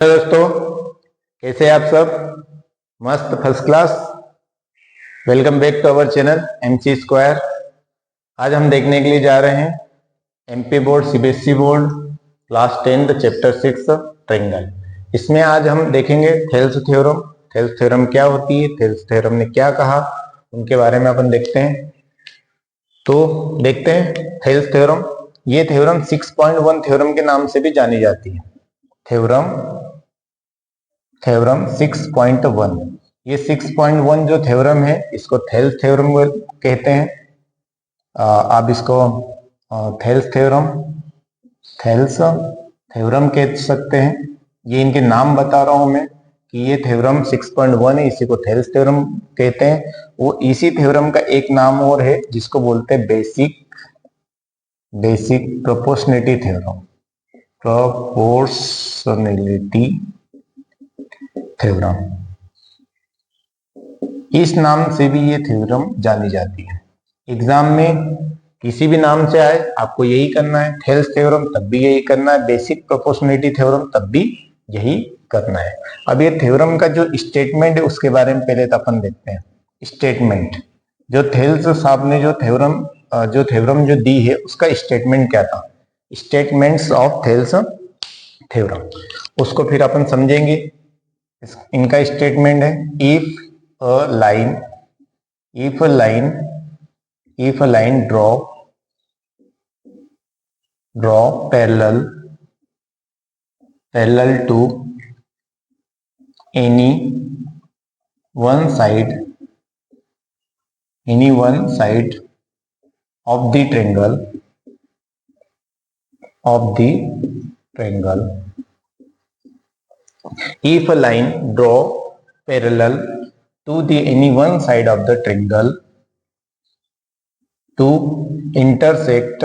Hello दोस्तों, कैसे हैं आप सब? मस्त, first class. Welcome back to our channel MC square. आज हम देखने के लिए जा रहे हैं MP board CBSE board class 10 chapter 6 triangle. इसमें आज हम देखेंगे थेल्स थ्योरम। थेल्स थ्योरम क्या होती है, थेल्स थ्योरम ने क्या कहा, उनके बारे में अपन देखते हैं। तो देखते हैं थेल्स थ्योरम। ये थ्योरम 6.1 थ्योरम के नाम से भी जानी जाती है। थ्योरम 6.1। ये 6.1 जो थ्योरम है इसको थेल्स थ्योरम कहते हैं। आप इसको थेल्स थ्योरम कह सकते हैं। ये इनके नाम बता रहा हूं मैं कि ये थ्योरम 6.1 है, इसी को थेल्स थ्योरम कहते हैं। वो इसी थ्योरम का एक नाम और है जिसको बोलते हैं basic proportionality theorem. Proportionality theorem, इस नाम से भी ये थ्योरम जानी जाती है। एग्जाम में किसी भी नाम से आए आपको यही करना है। थेल्स थ्योरम तब भी यही करना है, बेसिक प्रोपोर्शनलिटी थ्योरम तब भी यही करना है। अब ये थ्योरम का जो स्टेटमेंट है उसके बारे में पहले तो अपन देखते हैं। स्टेटमेंट, जो थेल्स साहब ने जो थ्योरम जो दी है उसका स्टेटमेंट क्या था, स्टेटमेंट्स ऑफ थेल्स थ्योरम, उसको फिर अपन समझेंगे। इनका स्टेटमेंट है if a line draw parallel to any one side of the triangle if a line draw parallel to the any one side of the triangle to intersect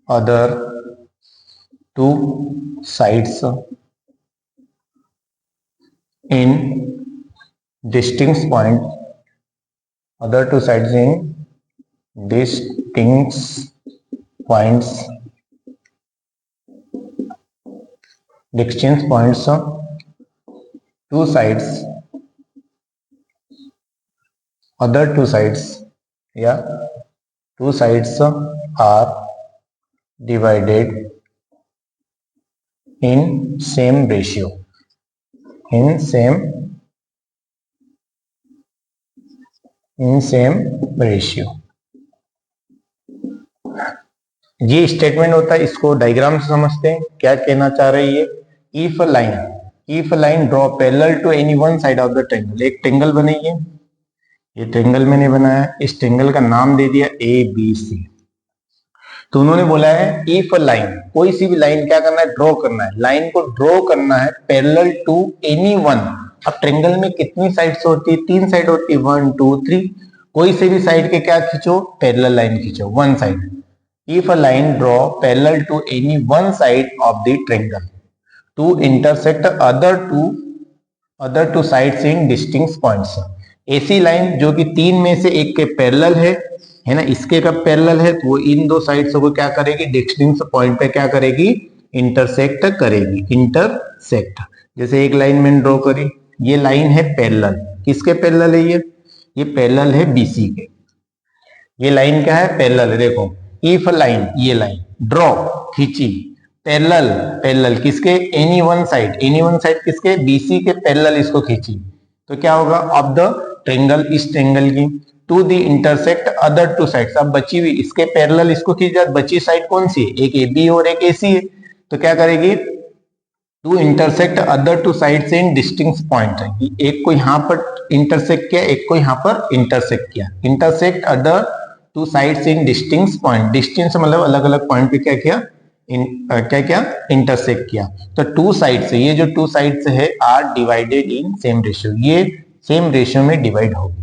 other two sides in distinct points other two sides are divided in same ratio ये statement होता है। इसको diagram से समझते हैं क्या कहना चाह रही है। If a line draw parallel to any one side of the triangle, एक ट्रायंगल बनी है, ये ट्रायंगल मैंने बनाया, इस ट्रायंगल का नाम दे दिया ABC। तो उन्होंने बोला है इफ अ लाइन, कोई सी भी लाइन क्या करना है, ड्रॉ करना है, लाइन को ड्रॉ करना है पैरेलल टू एनी वन। अब ट्रायंगल में कितनी साइड्स होती है, 3 साइड होती है, 1 2 3। कोई से भी साइड के क्या खींचो, पैरेलल लाइन खींचो, one side. If a line draw parallel to any one side of the triangle to intersect other two sides in distinct points. ऐसी लाइन जो कि 3 में से एक के पैरेलल है ना, इसके कब पैरेलल है तो वो इन दो साइड्स को क्या करेगी, डिस्टिंक्ट पॉइंट पे क्या करेगी, इंटरसेक्ट करेगी। इंटरसेक्ट, जैसे एक लाइन मैंने ड्रॉ करी, ये लाइन है पैरेलल, किसके पैरेलल है ये पैरेलल है BC के। ये लाइन क्या है, पैरेलल है। देखो इफ लाइन, ये लाइन ड्रॉ खींची, पैरेलल किसके, एनी वन साइड किसके, BC के पैरेलल इसको खींची, तो क्या होगा, ऑफ द ट्रायंगल, इस ट्रायंगल की, to the intersect other two sides. अब बची हुई इसके पैरेलल इसको खींच जाए, बची साइड कौन सी है, एक AB और एक AC है, तो क्या करेगी, to intersect other two sides in distinct point. एक को यहाँ पर इंटरसेक्ट किया, एक को यहाँ पर इंटरसेक्ट किया। Intersect other two sides in distinct point, distance मतलब अलग अलग पॉइंट पे क्या किया, इंटरसेक्ट किया। तो टू साइड्स, ये जो टू साइड्स है are divided in same ratio, ये सेम रेशियो में डिवाइड होगी।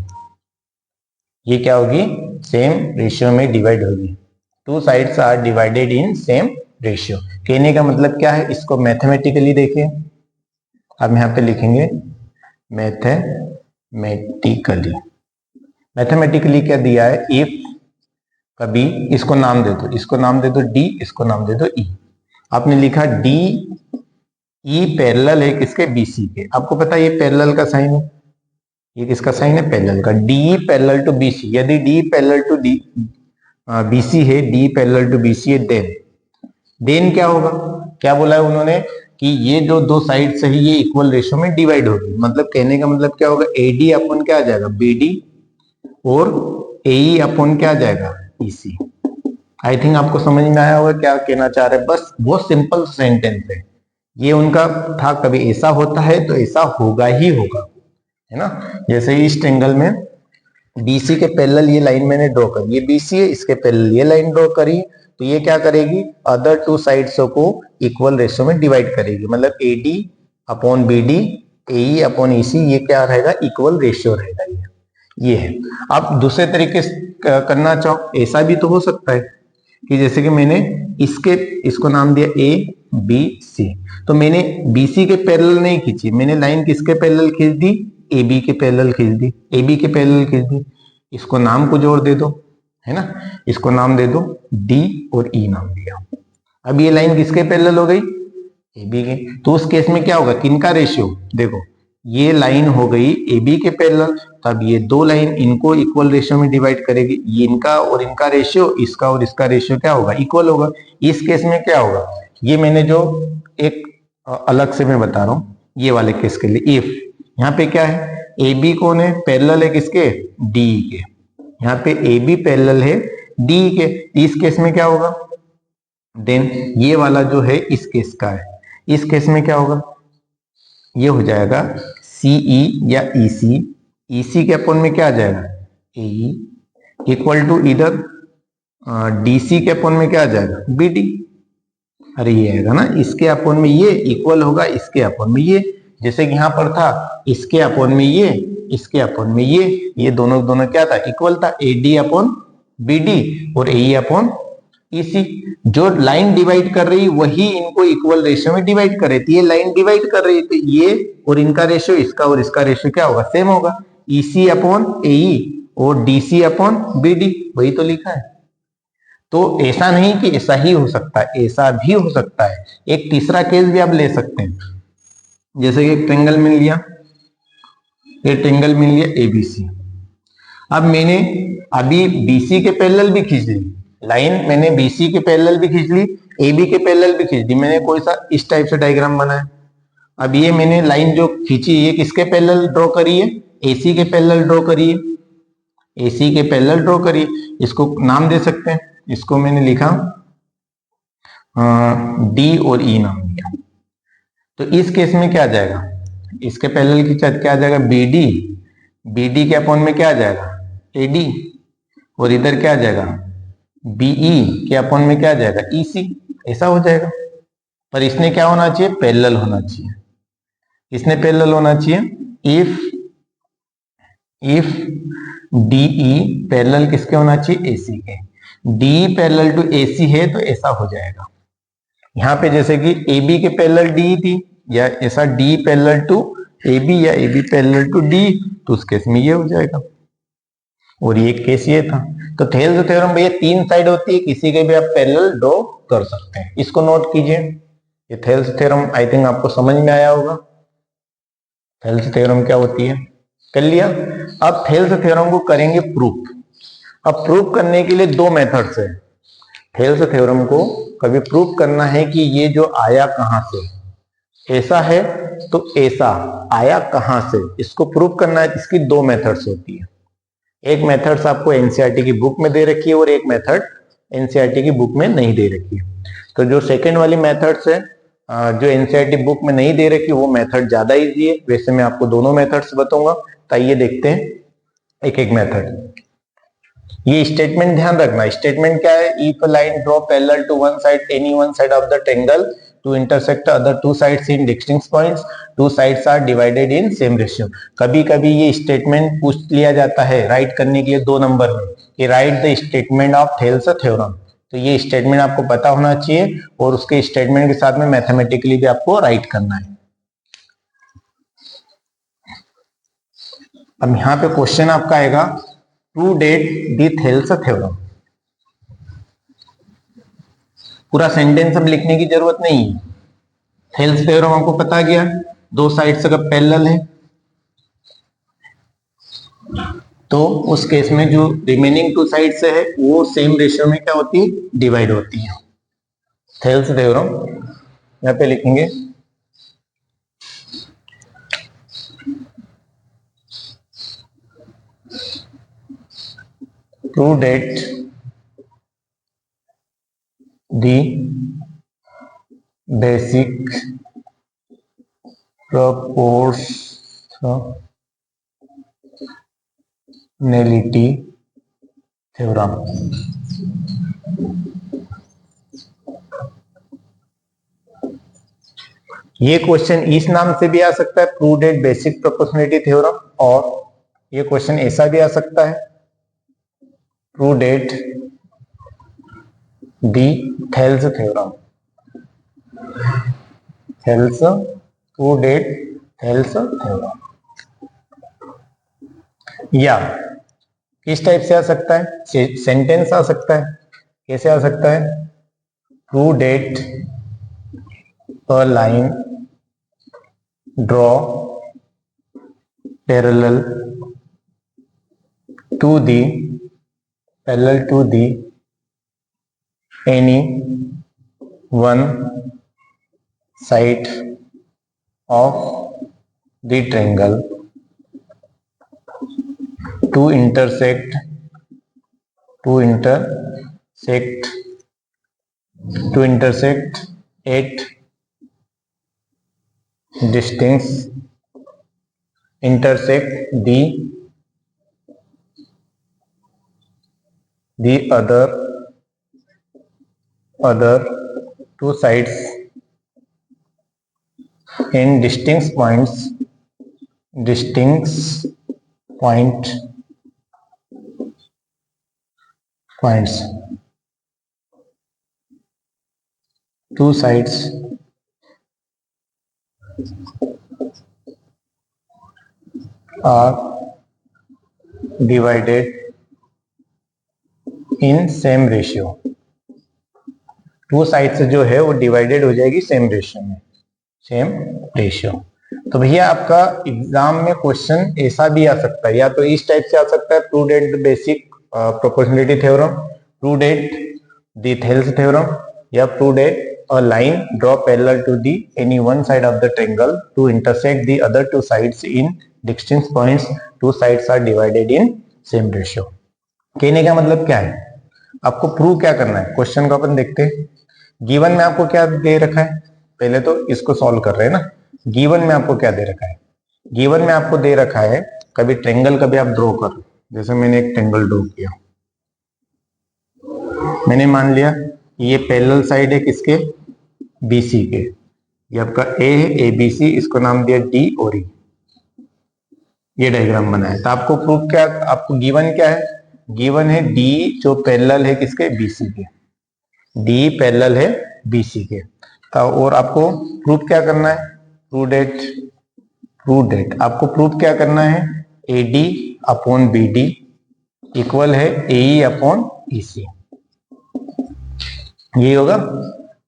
ये क्या होगी, सेम रेशियो में डिवाइड होगी। Two sides are divided in same ratio. कहने का मतलब क्या है, इसको मैथमेटिकली देखें। अब यहाँ पे लिखेंगे मैथमेटिकली क्या दिया है, इफ कभी इसको नाम दे दो, इसको नाम दे दो डी, इसको नाम दे दो ई। आपने लिखा डी ई पैरेलल है किसके, बीसी के। आपको पता है ये पैरेलल का साइन है, ये किसका साइन है, पैरेलल का। डी पैरेलल टू बीसी, यदि D parallel to D BC है, डी पैरेलल टू बीसी है, देन क्या होगा, क्या बोला है उन्होंने कि ये जो दो साइड्स है ये इक्वल रेशियो में डिवाइड होगी। मतलब कहने का मतलब क्या होगा, एडी अपन क्या आ जाएगा, बीडी, और एई अपन क्या आ जाएगा, ईसी। आई थिंक आपको समझ में आया होगा क्या कहना चाह रहे हैं। बस बहुत सिंपल सेंटेंस है ये उनका था, कभी ऐसा होता है तो ऐसा होगा ही होगा, है ना। जैसे इस ट्रायंगल में बीसी के पैरेलल ये लाइन मैंने ड्रॉ करी, ये बीसी है, इसके पैरेलल ये लाइन ड्रॉ करी, तो ये क्या करेगी, अदर टू साइड्स को इक्वल रेशियो में डिवाइड करेगी। मतलब एडी अपॉन बीडी, एई अपॉन ईसी, ये क्या रहेगा, इक्वल रेशियो रहेगा। ये है। आप दूसरे तरीके से करना चाहो, ऐसा भी तो हो सकता है कि जैसे कि मैंने इसको नाम दिया ए बी सी, तो मैंने बीसी के पैरेलल नहीं खींची, मैंने लाइन किसके पैरेलल खींच दी, ए बी के पैरेलल खींच दी, ए बी के पैरेलल खींच दी। इसको नाम को जोड़ दे दो, है ना, इसको नाम दे दो डी और ई नाम दिया। अब ये लाइन किसके पैरेलल हो गई, ए बी के। तो उस केस में क्या होगा, किनका रेशियो, देखो ये लाइन हो गई ए बी के पैरेलल, तब ये दो लाइन इनको इक्वल रेशियो में डिवाइड करेगी। ये इनका और इनका रेशियो, इसका और इसका रेशियो क्या होगा, इक्वल होगा। इस केस में क्या होगा, ये मैंने जो एक अलग से मैं बता रहा हूं, ये वाले केस के लिए इफ यहाँ पे क्या है, ए बी कौन है, पैरेलल है किसके, डी के। यहाँ पे ए बी पैरेलल है डी के, इस केस में क्या होगा, देन ये वाला जो है इस केस का है, इस केस में क्या होगा, ये हो जाएगा सीई या ईसी, ईसी के अपन में क्या आ जाएगा, एई, इक्वल टू इधर डीसी के अपन में क्या आ जाएगा, बीडी। अरे ये आएगा ना, इसके अपन में ये इक्वल होगा इसके अपन में ये, जैसे कि यहाँ पर था इसके अपन में ये, इसके अपन में ये दोनों दोनों क्या था, इक्वल था, एडी अपॉन बीडी और एई अपॉन ईसी। जो लाइन डिवाइड कर रही वही इनको इक्वल रेशियो में डिवाइड कर रही थी, ये लाइन डिवाइड कर रही, तो ये और इनका रेशियो, इसका और इसका रेशियो क्या होगा, सेम होगा, ईसी अपॉन एई और डीसी अपॉन बीडी, वही तो लिखा है। तो ऐसा नहीं कि ऐसा ही हो सकता है, ऐसा भी हो सकता है। एक तीसरा केस भी आप ले सकते हैं, जैसे कि एक ट्रायंगल मिल लिया, ये ट्रायंगल मिल लिया एबीसी। अब मैंने अभी बीसी के पैरेलल भी खींच ली लाइन, मैंने बीसी के पैरेलल भी खींच ली, एबी के पैरेलल भी खींच दी, मैंने कोई सा इस टाइप से डायग्राम बनाया। अब ये मैंने लाइन जो खींची ये किसके पैरेलल ड्रॉ करी है, एसी के पैरेलल ड्रॉ करी है, एसी के पैरेलल ड्रॉ करी, इसको नाम दे सकते हैं, इसको मैंने लिखा डी और ई नाम दिया। तो इस केस में क्या आ जाएगा, इसके पैरेलल की क्या आ जाएगा, बीडी, बीडी के अपॉन में क्या आ जाएगा, एडी, और इधर क्या आ जाएगा, बीई के अपॉन में क्या आ जाएगा, ईसी। ऐसा हो जाएगा। पर इसने क्या होना चाहिए, पैरेलल होना चाहिए, इसने पैरेलल होना चाहिए। इफ डीई पैरेलल किसके होना चाहिए, एसी के। डी पैरेलल टू एसी है तो ऐसा हो जाएगा। यहाँ पे जैसे कि ए बी के पैरेलल डी थी, या ऐसा D parallel to A B या A B parallel to D, तो उस केस में ये हो जाएगा। और ये केस ये था। तो थेल्स थ्योरम भैया तीन साइड होती है, किसी के भी आप पैरेलल ड्रॉ कर सकते हैं, इसको नोट कीजिए। ये थेल्स थ्योरम आई थिंक आपको समझ में आया होगा, थेल्स थ्योरम क्या होती है, कर लिया। अब थेल्स थ्योरम को करेंगे प्रूफ। अब प्रूफ करने के लिए दो मेथड्स है। थेल्स थ्योरम को कभी प्रूफ करना है कि ये जो आया कहां से, ऐसा है तो ऐसा आया कहां से, इसको प्रूफ करना है। इसकी दो मेथड्स होती है, एक मेथड्स आपको एनसीईआरटी की बुक में दे रखी है और एक मेथड एनसीईआरटी की बुक में नहीं दे रखी है। तो जो सेकंड वाली मेथड्स है जो एनसीईआरटी बुक में नहीं दे रखी, वो मेथड ज्यादा इजी है। वैसे मैं आपको दोनों मेथड्स बताऊंगा, तो आइए देखते हैं एक एक मेथड। ये स्टेटमेंट ध्यान रखना, स्टेटमेंट क्या है, if line draw parallel to one side any one side of the triangle to intersect other two sides in distinct points, two sides are divided in same ratio। कभी कभी ये statement पूछ लिया जाता है राइट करने के लिए 2 नंबर में, कि right the statement of Thales theorem. तो ये स्टेटमेंट आपको पता होना चाहिए और उसके स्टेटमेंट के साथ में मैथमेटिकली भी आपको राइट करना है। अब यहाँ पे क्वेश्चन आपका आएगा, to date the Thales theorem. पूरा सेंटेंस अब लिखने की जरूरत नहीं है। थेल्स थ्योरम हमको पता गया, दो साइड्स अगर पैरेलल है तो उस केस में जो रिमेनिंग टू साइड्स है वो सेम रेशियो में क्या होती है, डिवाइड होती है। थेल्स थ्योरम यहाँ पे लिखेंगे, prove that the basic proportionality theorem. ये क्वेश्चन इस नाम से भी आ सकता है, prove that basic proportionality theorem, और ये क्वेश्चन ऐसा भी आ सकता है, prove that the Thales theorem. Thales, prove that Thales theorem. या किस टाइप से आ सकता है, सेंटेंस आ सकता है। कैसे आ सकता है, prove that a line draw parallel to the any one side of the triangle to intersect at distinct intersect the other two sides in distinct points two sides are divided in same ratio। Two sides जो है वो divided हो जाएगी same ratio में, same ratio. तो भैया आपका exam में क्वेश्चन ऐसा भी आ सकता है, या तो इस टाइप से आ सकता है, prove that the basic proportionality theorem, prove that the Thales theorem, या prove that a line draw parallel to the any one side of the triangle to intersect the other two sides in distinct points, two sides are divided in same ratio। कहने का मतलब क्या है, आपको prove क्या करना है। Question को अपन देखते हैं। गिवन में आपको क्या दे रखा है, पहले तो इसको सॉल्व कर रहे हैं ना। गिवन में आपको क्या दे रखा है, गिवन में आपको दे रखा है कभी ट्रायंगल, कभी आप ड्रॉ कर, जैसे मैंने एक ट्रायंगल ड्रॉ किया, मैंने मान लिया ये पैरेलल साइड है किसके, बीसी के। ये आपका ए है, ए बी सी, इसको नाम दिया डी और ई, ये डायग्राम बनाया। तो आपको प्रूफ क्या, आपको गिवन क्या है, गिवन है डी जो पैरेलल है किसके, बीसी के, डी पैरेलल है बीसी के। और आपको प्रूफ क्या करना है, प्रूव डेट आपको प्रूफ क्या करना है, A D upon B D equal है A E upon E C. ये होगा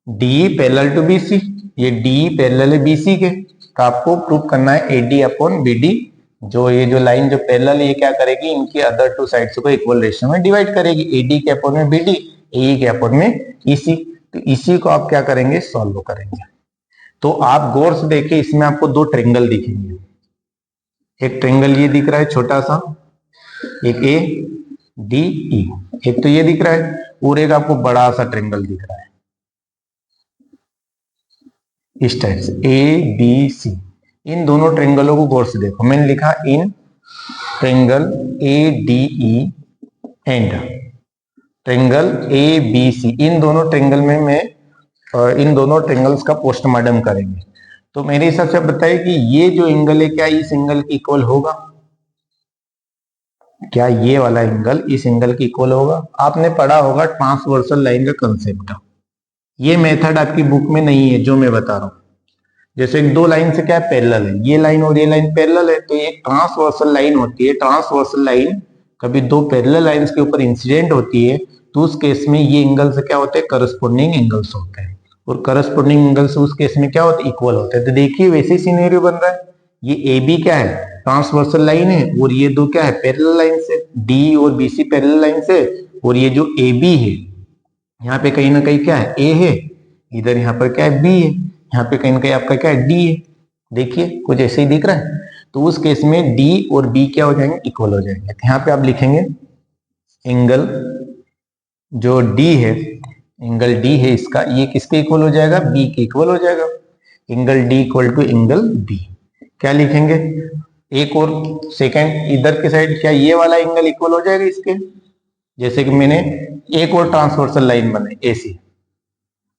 डी पैरेलल टू बीसी, ये डी पैरेलल है बीसी के, तो आपको प्रूफ करना है A D upon B D. जो ये जो लाइन जो पैरेलल है ये क्या करेगी, इनकी अदर टू साइड्स को इक्वल रेशियो में डिवाइड करेगी, ए डी के अपॉन में बी डी, ए के अपॉन में ईसी। तो इसी को आप क्या करेंगे, सॉल्व करेंगे। तो आप गौर से देखिए, इसमें आपको दो ट्रायंगल दिखेंगे। एक ट्रायंगल ये दिख रहा है छोटा सा, एक ए डी ई, एक तो ये दिख रहा है, और एक आपको बड़ा सा ट्रायंगल दिख रहा है इस टाइप से, ए बी सी। इन दोनों ट्रायंगलों को गौर से देखो, मैंने लिखा in triangle A D E and triangle A B C, इन दोनों ट्रायंगल में मैं इन दोनों ट्रायंगल्स का पोस्टमार्टम करेंगे। तो मेरे हिसाब से बताइए कि ये जो एंगल है क्या इस एंगल की इक्वल होगा, क्या ये वाला एंगल इस एंगल की इक्वल होगा। आपने पढ़ा होगा ट्रांसवर्सल लाइन का कंसेप्ट, ये मेथड आपकी बुक में नहीं है जो मैं बता रहा हूं। जैसे दो लाइन से क्या है, पैरेलल है, ये लाइन और ये लाइन पैरेलल है, तो एक ट्रांसवर्सल लाइन होती है। ट्रांसवर्सल लाइन कभी दो पैरेलल लाइंस के ऊपर इंसिडेंट होती है, तो उस केस में ये एंगल्स क्या होते हैं, करस्पॉन्डिंग एंगल्स होते हैं, और करस्पॉन्डिंग एंगल्स उस केस में क्या होते हैं, इक्वल होते हैं। तो देखिए वैसे सिनेरियो बन रहा है, ये ए बी क्या है, ट्रांसवर्सल लाइन है, और ये दो क्या है, पैरेलल लाइन से, डी और बी सी पैरेलल लाइन से, और ये जो ए बी है यहाँ पे कहीं ना कहीं क्या है, ए है, इधर यहाँ पर क्या है, बी है, यहाँ पे कहीं ना कहीं आपका क्या है, डी है। देखिए कुछ ऐसे ही दिख रहा है। तो उस केस में डी और बी क्या हो जाएंगे, इक्वल हो जाएंगे। तो यहाँ पे आप लिखेंगे एंगल जो डी है, एंगल डी है इसका, ये किसके इक्वल हो जाएगा, बी के इक्वल हो जाएगा। Angle D equal to angle B. क्या लिखेंगे, एक और सेकंड इधर के साइड, क्या ये वाला एंगल इक्वल हो जाएगा इसके, जैसे कि मैंने एक और ट्रांसवर्सल लाइन बनाई एसी,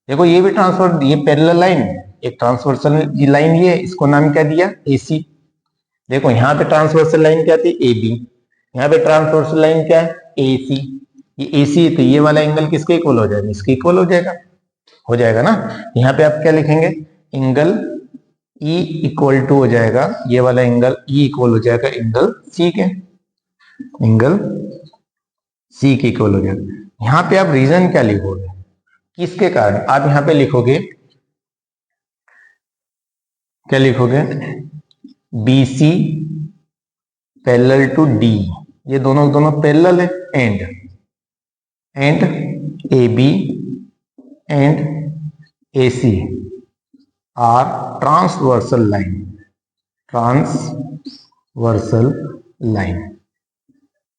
देखो ये भी ट्रांसफर, ये पैरेलल लाइन, एक ट्रांसवर्सल लाइन ये, इसको नाम क्या दिया, एसी। देखो यहाँ पे ट्रांसवर्सल लाइन क्या थी, ए बी, यहाँ पे ट्रांसवर्सल लाइन क्या है, ए सी। ये ए सी, तो ये वाला एंगल किसके इक्वल हो जाएगा, इसके इक्वल हो जाएगा ना। यहाँ पे आप क्या लिखेंगे, एंगल ई इक्वल टू हो जाएगा, ये वाला एंगल ई इक्वल हो जाएगा एंगल सी के, एंगल सी के इक्वल हो जाएगा। यहाँ पे आप रीजन क्या लिखोगे, किसके कारण, आप यहाँ पे लिखोगे, क्या लिखोगे, B C parallel to D, ये दोनों दोनों पैरेलल है, and A B and A C are transversal line, transversal line,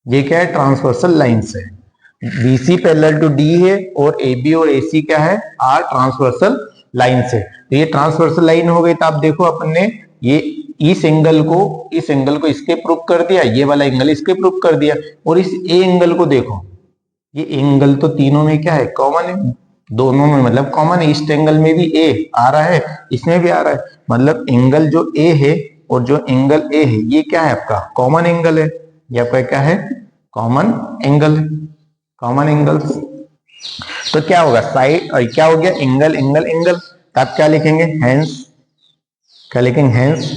ये क्या है, ट्रांसवर्सल लाइन से, B C parallel to D है, और ए बी और ए सी क्या है, आर ट्रांसवर्सल लाइन से। तो ये ट्रांसवर्सल लाइन हो गई। तो आप देखो अपन ने ये इस एंगल को इसके प्रूफ कर दिया, ये वाला एंगल इसके प्रूफ कर दिया, और इस ए एंगल को देखो, ये एंगल तो तीनों में क्या है, कॉमन है, दोनों में मतलब कॉमन है। इस एंगल में भी ए आ रहा है, इसमें भी आ रहा है, मतलब एंगल जो ए है और जो एंगल ए है ये क्या है, आपका कॉमन एंगल है, ये आपका क्या है, कॉमन एंगल, कॉमन एंगल्स। तो क्या होगा, साइड, क्या हो गया, एंगल एंगल एंगल। तो आप क्या लिखेंगे, हेंस, क्या लिखेंगे, हेंस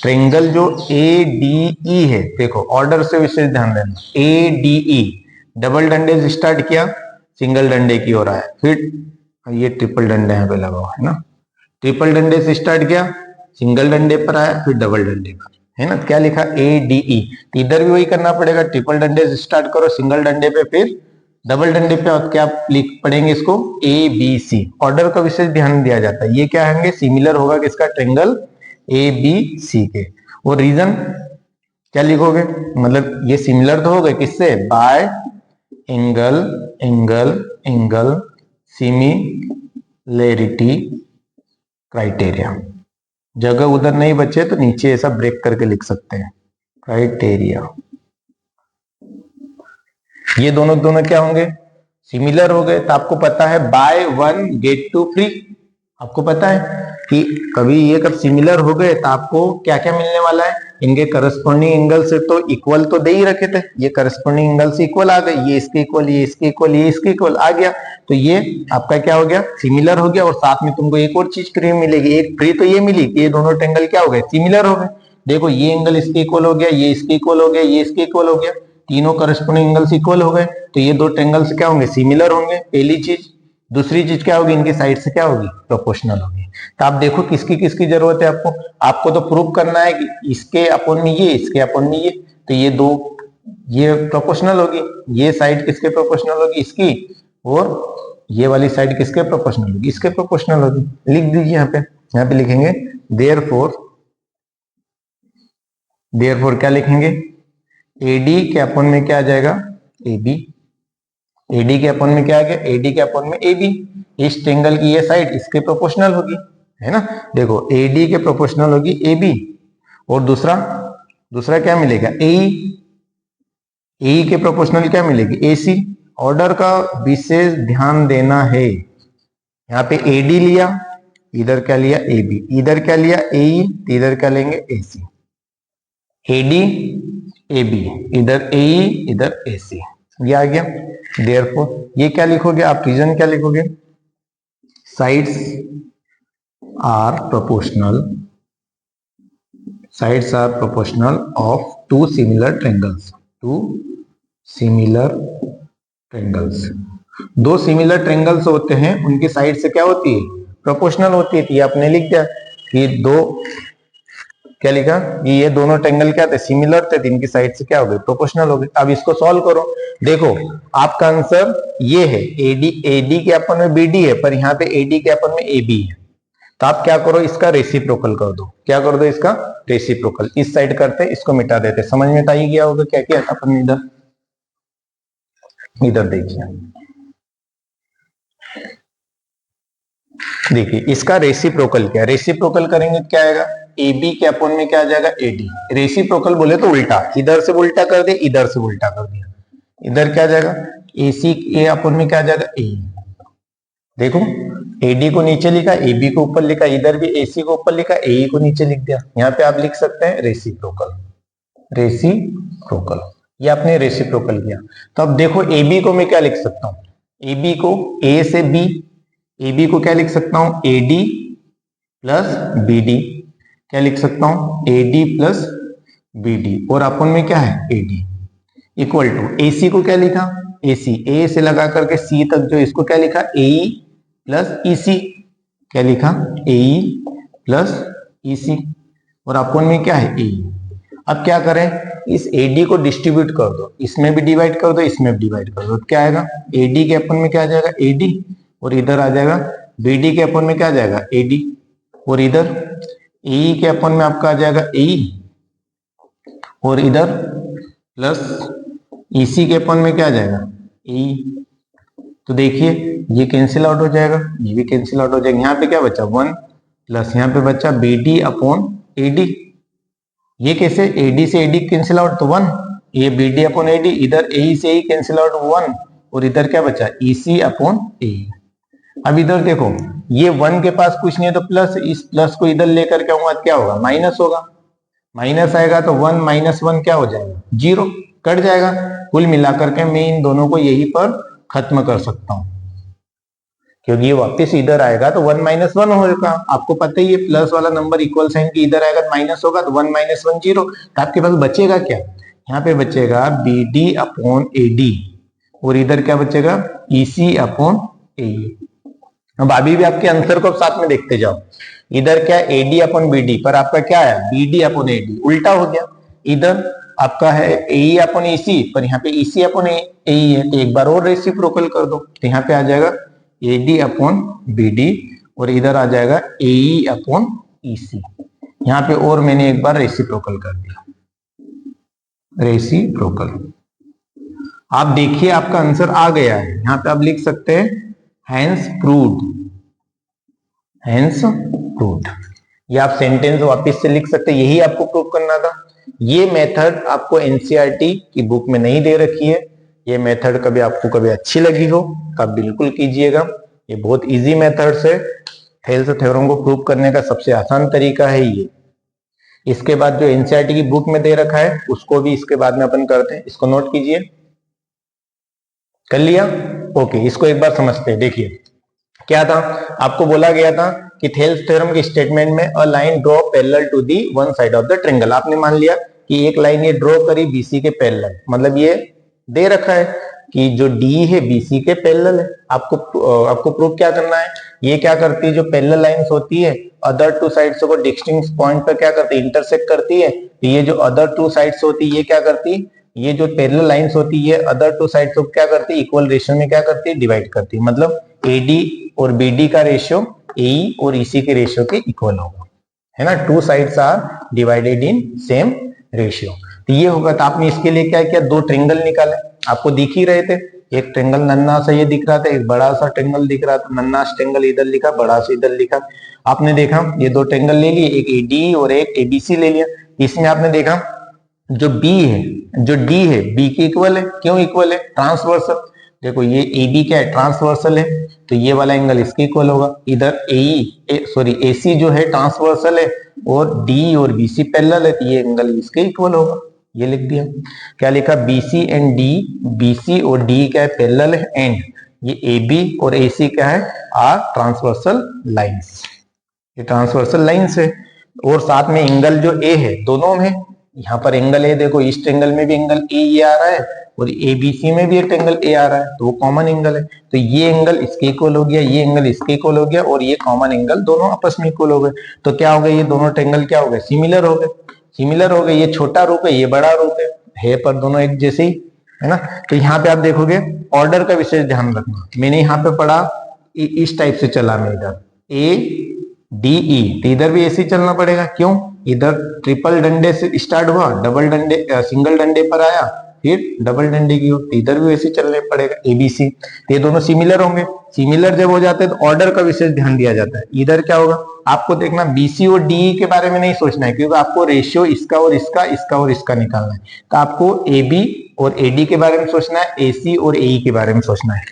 ट्रायंगल जो ए डी ई है, देखो ऑर्डर से विशेष ध्यान देना, ए डी ई, डबल डंडे से स्टार्ट किया, सिंगल डंडे की हो रहा है, फिर ये ट्रिपल डंडे यहाँ पे लगा हुआ है ना, ट्रिपल डंडे से स्टार्ट किया, सिंगल डंडे पर आया, फिर डबल डंडे पर, है ना। क्या लिखा, ए डी ई। इधर भी वही करना पड़ेगा, ट्रिपल डंडे से स्टार्ट करो, सिंगल डंडे पे, फिर डबल डंडे पे, और क्या लिख पढ़ेंगे इसको, ए बी सी। ऑर्डर का विशेष ध्यान दिया जाता है। ये क्या होंगे, सिमिलर होगा किसका, ट्रायंगल ए बी सी के। और रीजन क्या लिखोगे, मतलब ये सिमिलर तो हो गए किससे, bye angle angle angle similarity criteria. जगह उधर नहीं बचे तो नीचे ऐसा ब्रेक करके लिख सकते हैं, क्राइटेरिया। ये दोनों दोनों क्या होंगे, सिमिलर हो गए। तो आपको पता है buy one get two free, आपको पता है कि कभी ये कब सिमिलर हो गए तो आपको क्या क्या मिलने वाला है, इनके करस्पॉन्डिंग एंगल से तो इक्वल तो दे ही रखे थे, ये करस्पॉन्डिंग एंगल से इक्वल आ गए, ये इसके इक्वल, ये इसके इक्वल, ये इसके इक्वल आ गया, तो ये आपका क्या हो गया, सिमिलर हो गया। और साथ में तुमको एक और चीज फ्री मिलेगी, एक फ्री तो ये मिली कि ये दोनों ट्रायंगल क्या हो गए, सिमिलर हो गए। देखो ये एंगल इसके इक्वल हो गया, ये इसके इक्वल हो गया, ये इसके इक्वल हो गया, तीनों करस्पॉन्डिंग एंगल्स इक्वल हो गए, तो ये दो ट्रायंगल्स क्या होंगे, सिमिलर होंगे, पहली चीज। दूसरी चीज क्या होगी, इनकी साइड से क्या होगी, प्रोपोर्शनल होगी। तो आप देखो किसकी किसकी जरूरत है आपको, आपको तो प्रूव करना है कि इसके अपोन में ये, इसके अपोन में ये, तो ये दो, ये प्रोपोर्शनल होगी, ये साइड किसके प्रोपोर्शनल होगी, इसकी, और ये वाली साइड किसके प्रोपोर्शनल होगी, इसके प्रोपोर्शनल होगी। लिख दीजिए यहाँ पे लिखेंगे देयरफॉर क्या लिखेंगे, एडी के अपोन में क्या आ जाएगा, ए बी, एडी के अपोन में क्या आ गया, एडी के अपोन में ए बी। इस ट्रायंगल की ये साइड इसके प्रोपोर्शनल होगी, है ना। देखो एडी के प्रोपोर्शनल होगी ए बी, और दूसरा क्या मिलेगा, ए के प्रोपोर्शनल क्या मिलेगी, ए सी। ऑर्डर का विशेष ध्यान देना है, यहाँ पे एडी लिया, इधर क्या लिया, ए बी, इधर क्या लिया, ए, इधर क्या लेंगे, ए सी, एडी ए बी, इधर ए, इधर ए सी, ये आ गया। देयरफॉर ये क्या लिखोगे आप, रीजन क्या लिखोगे, sides are proportional of two similar triangles, दो सिमिलर ट्रेंगल्स होते हैं, उनकी साइड से क्या होती है, प्रोपोर्शनल होती है। ये आपने लिख दिया कि दो, क्या लिखा, ये दोनों ट्रेंगल क्या थे, सिमिलर थे, इनकी साइड से क्या हो गई, प्रोपोर्शनल हो गई। अब इसको सॉल्व करो, देखो आपका आंसर ये है, एडी, एडी के अपन में बीडी है, पर यहाँ पे एडी के अपन में एबी है। तो आप क्या करो, इसका रेसिप्रोकल कर दो। क्या कर दो, इसका रेसिप्रोकल। इस साइड करते, इसको मिटा देते। समझ में आ ही गया होगा क्या किया अपन। इधर इधर देखिए इसका रेसिप्रोकल क्या है, रेसिप्रोकल करेंगे क्या आएगा, AB के अपन में क्या आ जाएगा, AD। रेसिप्रोकल बोले तो उल्टा, इधर से उल्टा कर दे, इधर से उल्टा कर दिया, इधर क्या आ जाएगा, AC के अपन में क्या आ जाएगा, AE। देखो AD को नीचे लिखा, AB को ऊपर लिखा, इधर भी AC को ऊपर लिखा, AE को नीचे लिख दिया। यहाँ पे आप लिख सकते हैं रेसिप्रोकल, रेसिप्रोकल। ये आपने रेसिप्रोकल किया। तो अब देखो AB को मैं क्या लिख सकता हूँ, AB को A से B, AB को क्या लिख सकता हूं, AD प्लस BD। क्या लिख सकता हूं, AD प्लस BD, और अपन में क्या है, AD इक्वल टू AC को क्या लिखा, AC, A से लगा करके C तक जो इसको क्या लिखा, AE प्लस EC। क्या लिखा, AE प्लस EC, और अपन में क्या है, AE। अब क्या करें, इस AD को डिस्ट्रीब्यूट कर दो, इसमें भी डिवाइड कर दो, इसमें भी डिवाइड कर दो। क्या आएगा, AD के अपन में क्या आ जाएगा, AD, और इधर आ जाएगा BD के अपन में क्या आ जाएगा, AD, और इधर AE के अपन में आपका आ जाएगा AE, और इधर प्लस EC के अपन में क्या आ जाएगा, AE। तो देखिए ये कैंसिल आउट हो जाएगा, ये भी कैंसिल आउट हो जाएगा। यहाँ पे क्या बचा, 1 प्लस यहाँ पे बचा BD अपॉन AD। ये कैसे, AD से AD कैंसिल आउट तो 1, ये BD अपॉन AD, इधर AE से AE कैंसिल आउट 1, और इधर क्या बचा, EC अपॉन AE। अब इधर देखो, ये 1 के पास कुछ नहीं है तो प्लस, इस प्लस को इधर लेकर के आऊंगा क्या होगा, माइनस होगा, माइनस आएगा तो 1 माइनस 1 क्या हो जाएगा, 0, कट जाएगा। कुल मिलाकर के मैं इन दोनों को यहीं पर खत्म कर सकता हूं, क्योंकि ये वापस इधर आएगा तो 1 माइनस 1 होगा। आपको पता ही है प्लस वाला नंबर इक्वल साइन की इधर आएगा तो माइनस होगा, तो 1 माइनस 1 0। तो आपके पास बचेगा क्या, यहाँ पे बचेगा BD अपॉन AD, और इधर क्या बचेगा, EC अपॉन AE। अब अभी भी आपके आंसर को साथ में देखते जाओ, इधर क्या AD अपॉन BD, पर आपका क्या है, BD अपॉन AD, उल्टा हो गया। इधर आपका है AE अपॉन EC, पर यहाँ पे EC अपॉन AE है, तो एक बार और रेसिप्रोकल कर दो, तो यहाँ पे आ जाएगा AD अपॉन BD, और इधर आ जाएगा AE अपॉन EC। यहाँ पे और मैंने एक बार रेसिप्रोकल कर दिया, रेसिप्रोकल। आप देखिए आपका आंसर आ गया है। यहाँ पे आप लिख सकते हैं हैंस प्रूव्ड, हैंस प्रूव्ड। ये आप सेंटेंस वापस से लिख सकते हैं, यही आपको प्रूव करना था। ये मेथड आपको एनसीईआरटी की बुक में नहीं दे रखी है। ये मेथड कभी आपको कभी अच्छी लगी हो तो आप बिल्कुल कीजिएगा। ये बहुत इजी मेथड है, थेल्स थ्योरम को प्रूव करने का सबसे आसान तरीका है ये। इसके बाद जो एनसीईआरटी की बुक में दे रखा है उसको भी इसके बाद में अपन करते हैं। इसको नोट कीजिए, कर लिया, ओके। इसको एक बार समझते हैं। देखिए क्या था, आपको बोला गया था कि थेल्स थ्योरम के स्टेटमेंट में a line draw parallel to the one side of the triangle. आपने मान लिया कि एक लाइन ये ड्रॉ करी बीसी के पैरेलल, मतलब ये दे रखा है कि जो डी है बीसी के पैरेलल है। आपको प्रूव क्या करना है, ये क्या करती है, जो पैरेलल लाइंस होती है अदर टू साइड्स को डिस्टिंक्ट पॉइंट पर क्या करती है, इंटरसेक्ट करती है। तो ये जो अदर टू साइड्स होती है ये क्या करती है, ये जो पैरेलल लाइंस होती है अदर टू साइड्स को क्या करती है, इक्वल रेशियो में क्या करती है, डिवाइड करती है। मतलब एडी और बीडी का रेशियो एई और ईसी के रेशियो के इक्वल होगा, है ना। Two sides are divided in same ratio. तो ये होगा। तो आपने इसके लिए क्या किया, दो ट्रायंगल निकाले, आपको दिख ही रहे थे। एक ट्रायंगल नन्ना सा ये दिख रहा था, एक बड़ा सा ट्रायंगल दिख रहा था। नन्ना ट्रायंगल इधर लिखा, बड़ा सा इधर लिखा। आपने देखा ये दो ट्रायंगल ले लिए, एक एडी और एक एबीसी ले लिया। इसमें आपने देखा जो बी है, जो डी है बी के इक्वल है। क्यों इक्वल है, ट्रांसवर्सल। देखो ये एबी क्या है, ट्रांसवर्सल है, तो ये वाला एंगल इसके इक्वल होगा। इधर एसी जो है ट्रांसवर्सल है और डी और बीसी पैरेलल है, तो ये एंगल इसके इक्वल होगा। ये लिख दिया। क्या लिखा, बीसी एंड डी, बीसी और डी क्या है, पैरेलल है, एंड ये एबी और एसी क्या है, आर ट्रांसवर्सल लाइंस। ये ट्रांसवर्सल लाइंस है। और साथ में एंगल जो ए है दोनों में यहाँ पर एंगल है, देखो इस ट्रायंगल में भी एंगल ए ये आ रहा है और एबीसी में भी एक ट्रायंगल ए आ रहा है, तो वो कॉमन एंगल है, तो ये एंगल इसके इक्वल हो गया, ये एंगल इसके इक्वल हो गया और ये कॉमन एंगल दोनों आपस में इक्वल हो गए। तो क्या हो गए, ये दोनों ट्रायंगल क्या हो गए, सिमिलर हो गए। सिमिलर हो गए, ये छोटा रूप है, ये बड़ा रूप है पर दोनों एक जैसे ही है ना। तो यहाँ पे आप देखोगे ऑर्डर का विशेष ध्यान रखना, मैंने यहाँ पे पढ़ा इस टाइप से चला मैं इधर ए डी ई, तो इधर भी ऐसे ही चलना पड़ेगा। क्यों, इधर ट्रिपल डंडे से स्टार्ट हुआ, डबल डंडे सिंगल डंडे पर आया, फिर डबल डंडे की ओर, इधर भी वैसे चलने पड़ेगा एबीसी। तो ये दोनों सिमिलर होंगे, सिमिलर जब हो जाते हैं तो ऑर्डर का विशेष ध्यान दिया जाता है। इधर क्या होगा, आपको देखना बीसी और डीई के बारे में नहीं सोचना है, क्योंकि आपको रेशियो इसका और इसका, इसका और इसका निकालना है। तो आपको एबी और एडी के बारे में सोचना है, एसी और एई के बारे में सोचना है।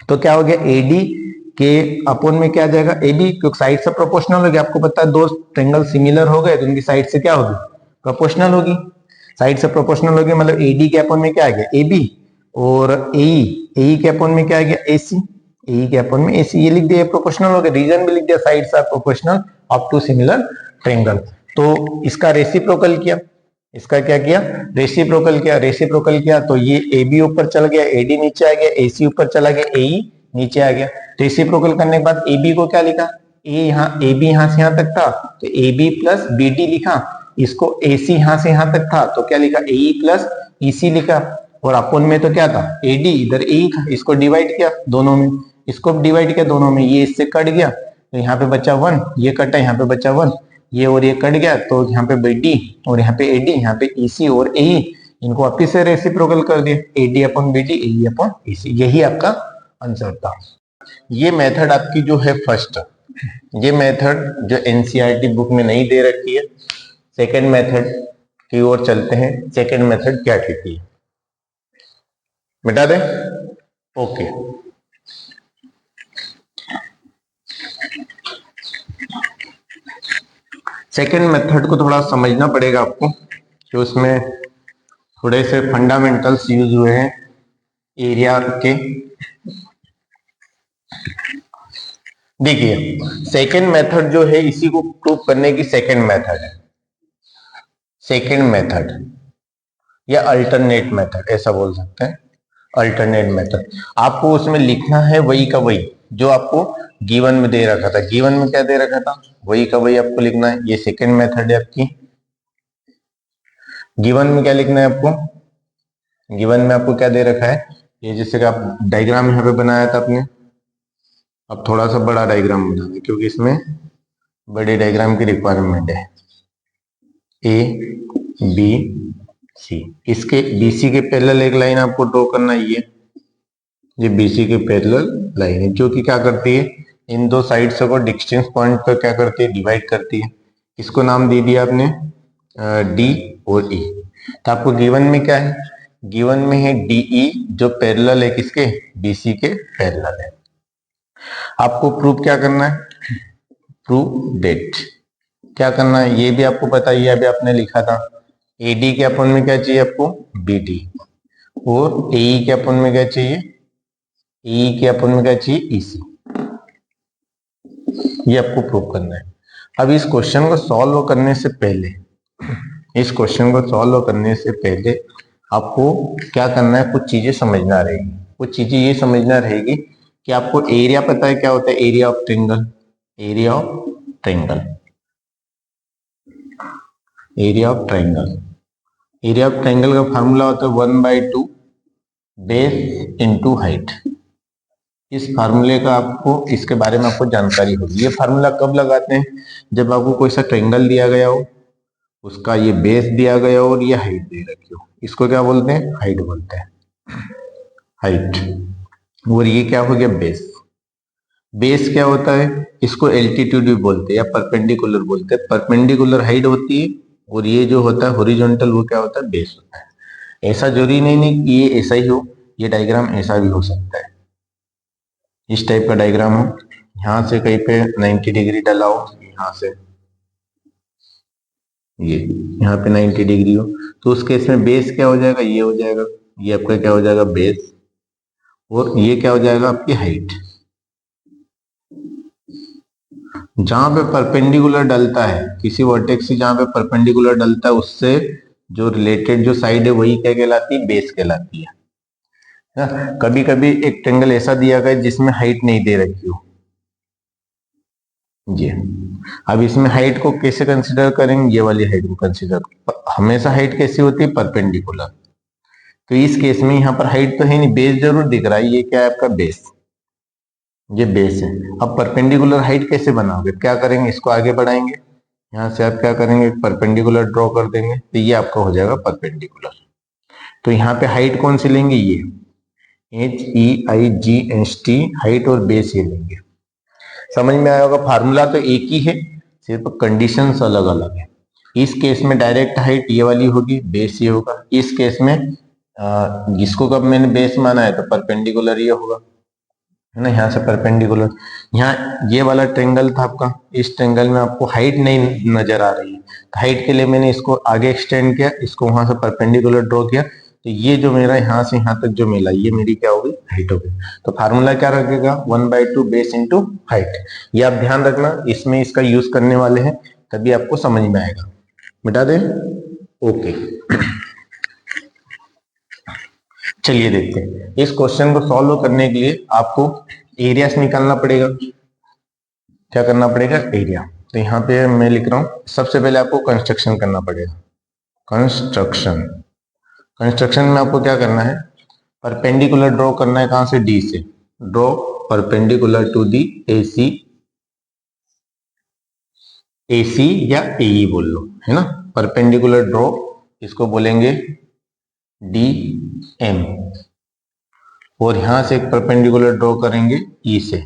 तो क्या हो गया, एडी के अपोन में क्या आ जाएगा, एबी, क्योंकि साइड से प्रोपोर्शनल हो गया। आपको पता है दो ट्रायंगल सिमिलर हो गए तो उनकी साइड से क्या होगी, प्रोपोर्शनल होगी। साइड से प्रोपोर्शनल होगी मतलब एडी के अपोन में क्या आ गया, एबी, और एई, एई के अपोन में क्या आ गया, एसी, एई के अपोन में एसी। ये लिख दिया, प्रोपोर्शनल हो गया, रीजन भी लिख दिया, sides are proportional up to similar triangle. तो इसका रेसिप्रोकल किया, इसका क्या किया, रेसिप्रोकल किया। रेसिप्रोकल किया तो ये AB ऊपर चल गया, AD नीचे आ गया, AC ऊपर चला गया, AE नीचे आ गया। रेसिप्रोकल करने के बाद AB को क्या लिखा, A यहाँ, AB यहाँ से यहाँ तक था तो AB प्लस BD लिखा, इसको AC यहाँ से यहाँ तक था तो क्या लिखा, AE प्लस EC लिखा, और अपोन में तो क्या था, AD, इधर AE था, इसको डिवाइड किया दोनों में, इसको डिवाइड किया दोनों में, ये इससे कट गया तो यहाँ पे बचा 1, ये कटा, यहाँ पे बचा 1, ये और ये कट गया तो यहाँ पे BD और यहाँ पे AD, यहाँ पे EC और AE, इनको वापिस से रेसिप्रोकल कर दिया, AD upon BD, AE upon EC। यही आपका आंसर था। ये मेथड आपकी जो है फर्स्ट, ये मेथड जो एनसीईआरटी बुक में नहीं दे रखी है। सेकंड मेथड की ओर चलते हैं। सेकंड मेथड क्या कहती है, मिटा दे, ओके। सेकंड मेथड को थोड़ा समझना पड़ेगा आपको, कि उसमें थोड़े से फंडामेंटल्स यूज हुए हैं एरिया के। देखिए सेकंड मेथड जो है, इसी को प्रूव करने की सेकंड मेथड है, सेकंड मेथड या अल्टरनेट मेथड ऐसा बोल सकते हैं। अल्टरनेट मेथड आपको उसमें लिखना है वही का वही जो आपको गिवन में दे रखा था। गिवन में क्या दे रखा था, वही का वही आपको लिखना है। ये सेकंड मेथड है आपकी। गिवन में क्या लिखना है आपको, गिवन में आपको क्या दे रखा है, ये जैसे कि आप डायग्राम यहाँ पे बनाया था आपने, अब थोड़ा सा बड़ा डायग्राम बनाना है क्योंकि इसमें बड़े डायग्राम की रिक्वायरमेंट है। ए बी सी, इसके बीसी के पैरेलल एक लाइन आपको ड्रॉ करना है, ये बीसी के पैरेलल लाइन है जो कि क्या करती है, इन दो साइड्स को डिस्टेंस पॉइंट पर क्या करती है, डिवाइड करती है। इसको नाम दे दिया आपने डी और ई। तो आपको गिवन में क्या है, गिवन में है डीई जो पैरेलल है किसके, बीसी के पैरेलल है। आपको प्रूफ क्या करना है, प्रूव डेट क्या करना है, ये भी आपको पता ही है, अभी आपने लिखा था। एडी के अपन में क्या चाहिए आपको, बीडी, और एई के अपन में क्या चाहिए, ई के अपन में क्या चाहिए, ईसी। ये आपको प्रूव करना है। अब इस क्वेश्चन को सॉल्व करने से पहले, इस क्वेश्चन को सॉल्व करने से पहले आपको क्या करना है, कुछ चीजें समझना रहेगी। कुछ चीजें ये समझना रहेगी कि आपको एरिया पता है क्या होता है, area of triangle, area of triangle, area of triangle, area of triangle का फार्मूला होता है 1/2 बेस इनटू हाइट। इस फार्मूले का आपको, इसके बारे में आपको जानकारी होगी। ये फार्मूला कब लगाते हैं, जब आपको कोई सा ट्रायंगल दिया गया हो, उसका ये बेस दिया गया हो और ये हाइट दे रखी हो, इसको क्या बोलते हैं, हाइट बोलते हैं, हाइट। और ये क्या हो गया, बेस। बेस क्या होता है, इसको एल्टीट्यूड भी बोलते हैं या परपेंडिकुलर बोलते हैं। परपेंडिकुलर हाइट होती है और ये जो होता है हॉरिजॉन्टल, वो क्या होता है, बेस होता है। ऐसा जरूरी नहीं कि ये ऐसा ही हो, ये डायग्राम ऐसा भी हो सकता है, इस टाइप का डायग्राम हो, यहाँ से कहीं पे 90 डिग्री डला हो, यहाँ से ये यहाँ पे 90 डिग्री हो, तो उस केस में बेस क्या हो जाएगा, ये हो जाएगा, ये आपका क्या हो जाएगा, बेस, और ये क्या हो जाएगा, आपकी हाइट। जहां पे परपेंडिकुलर डलता है, किसी वर्टेक्स से जहां पे परपेंडिकुलर डलता है, उससे जो रिलेटेड जो साइड है वही क्या कहलाती है, बेस कहलाती है ना। कभी कभी एक ट्रायंगल ऐसा दिया गया जिसमें हाइट नहीं दे रखी हो जी। अब इसमें हाइट को कैसे कंसीडर करेंगे, ये वाली हाइट को कंसीडर, हमेशा हाइट कैसी होती है, परपेंडिकुलर। तो इस केस में यहाँ पर हाइट तो है नहीं, बेस जरूर दिख रहा है, ये क्या है आपका बेस, ये बेस है। अब परपेंडिकुलर हाइट कैसे बनाओगे, क्या करेंगे, इसको आगे बढ़ाएंगे, यहाँ से आप क्या करेंगे, परपेंडिकुलर ड्रॉ कर देंगे, तो ये आपका हो जाएगा परपेंडिकुलर। तो यहाँ पे हाइट कौन सी लेंगे, ये HEIGHT, हाइट और बेस ये लेंगे। समझ में आया होगा, फार्मूला तो एक ही है, सिर्फ कंडीशंस अलग अलग है। इस केस में डायरेक्ट हाइट ये वाली होगी, बेस ये होगा। इस केस में जिसको कब मैंने बेस माना है तो परपेंडिकुलर ये होगा, है ना, यहाँ से परपेंडिकुलर। यहाँ ये वाला ट्रायंगल था आपका, इस ट्रायंगल में आपको हाइट नहीं नजर आ रही है, तो हाइट के लिए मैंने इसको आगे एक्सटेंड किया, इसको वहां से परपेंडिकुलर ड्रॉ किया, तो ये जो मेरा यहाँ से यहाँ तक जो मिला ये मेरी क्या होगी, हाइट होगी। तो फार्मूला क्या रखेगा, 1/2 बेस इंटू हाइट। ये आप ध्यान रखना, इसमें इसका यूज करने वाले हैं, तभी आपको समझ में आएगा। मिटा दे, ओके। चलिए देखते हैं, इस क्वेश्चन को सॉल्व करने के लिए आपको एरियास निकालना पड़ेगा। क्या करना पड़ेगा, एरिया। तो यहाँ पे मैं लिख रहा हूँ, सबसे पहले आपको कंस्ट्रक्शन करना पड़ेगा। कंस्ट्रक्शन, कंस्ट्रक्शन में आपको क्या करना है, परपेंडिकुलर ड्रॉ करना है, कहां से, डी से। Draw perpendicular to the AC, AC या AE बोल लो, है ना। परपेंडिकुलर ड्रॉ, इसको बोलेंगे DM, और यहां से एक परपेंडिकुलर ड्रॉ करेंगे E से,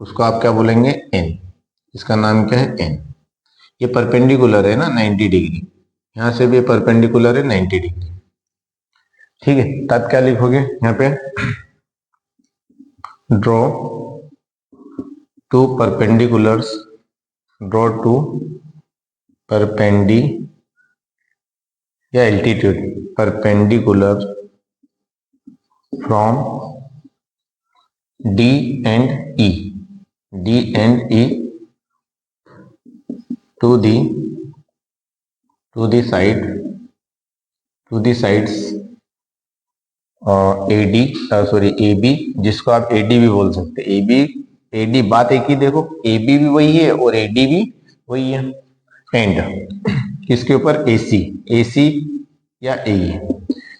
उसको आप क्या बोलेंगे, N। इसका नाम क्या है, N। ये परपेंडिकुलर है ना 90 डिग्री, यहां से भी परपेंडिकुलर है 90 डिग्री, ठीक है। तब क्या लिखोगे यहाँ पे, draw two perpendiculars, draw two perpendicular या altitude, perpendicular from D and E, D and E to the side, to the sides AD, sorry AB, जिसको आप AD भी बोल सकते हैं, AD बात एक ही, देखो AB भी वही है और AD भी वही है। एंड किसके ऊपर, AC या AE।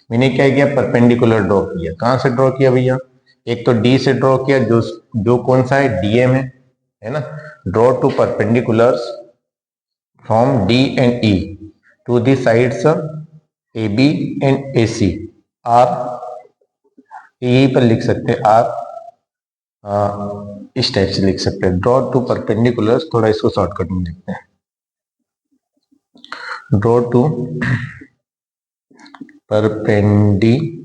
मैंने क्या किया, परपेंडिकुलर ड्रॉ किया, कहां से ड्रॉ किया भैया, एक तो D से ड्रॉ किया, जो कौन सा है, DM है ना। Draw two perpendiculars from D and E to the sides AB and AC are, यही पर लिख सकते हैं आर, इस टाइप से लिख सकते हैं, ड्रॉ टू परपेंडिकुलर्स। थोड़ा इसको शॉर्टकट में लिखते हैं, ड्रॉ टू परपेंडिकुलर,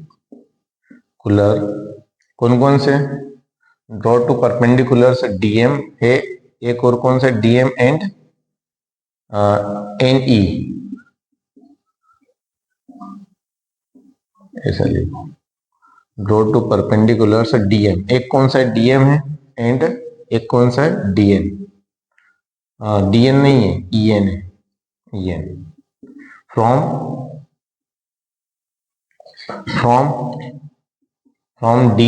कौन कौन से, ड्रॉ टू परपेंडिकुलर्स DM है, एक और कौन सा, DM एंड NE, ऐसा लिखो, ड्रॉ टू परपेंडिकुलर्स DM, एक कौन सा DM है एंड एक कौन सा है, DN, DN नहीं है, EN है, EN, from D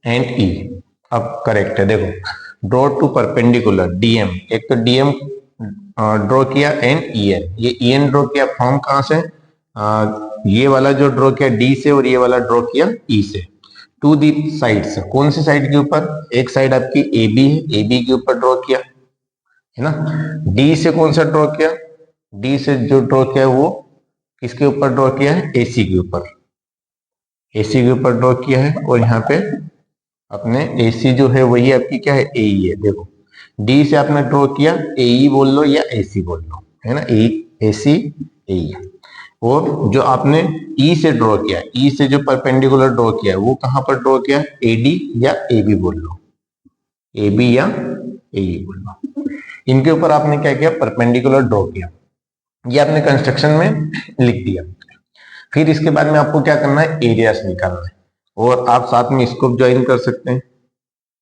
and E। अब करेक्ट है, देखो, ड्रॉ टू परपेंडिकुलर DM, एक तो DM ड्रॉ किया एंड EN, ये EN ड्रॉ किया, फ्रॉम कहां से, ये वाला जो ड्रॉ किया D से, और ये वाला ड्रॉ किया E से, टू दी साइड्स, कौन सी साइड के ऊपर, एक साइड आपकी AB है, AB के ऊपर ड्रॉ किया, है ना। D से कौन सा ड्रॉ किया, D से जो ड्रॉ किया वो किसके ऊपर ड्रॉ किया है, AC के ऊपर, AC के ऊपर ड्रॉ किया है, और यहाँ पे अपने AC जो है वही आपकी क्या है, AE है। देखो D से आपने ड्रॉ किया, AE बोल लो या AC बोल लो, है ना, AC AE। और जो आपने E से ड्रॉ किया, E से जो परपेंडिकुलर ड्रॉ किया वो कहां पर ड्रॉ किया, AD या AB बोल लो, AB या AE बोल लो, इनके ऊपर आपने क्या किया, परपेंडिकुलर ड्रॉ किया, ये आपने कंस्ट्रक्शन में लिख दिया। फिर इसके बाद में आपको क्या करना है, एरियास निकालना है, और आप साथ में इसको ज्वाइन कर सकते हैं,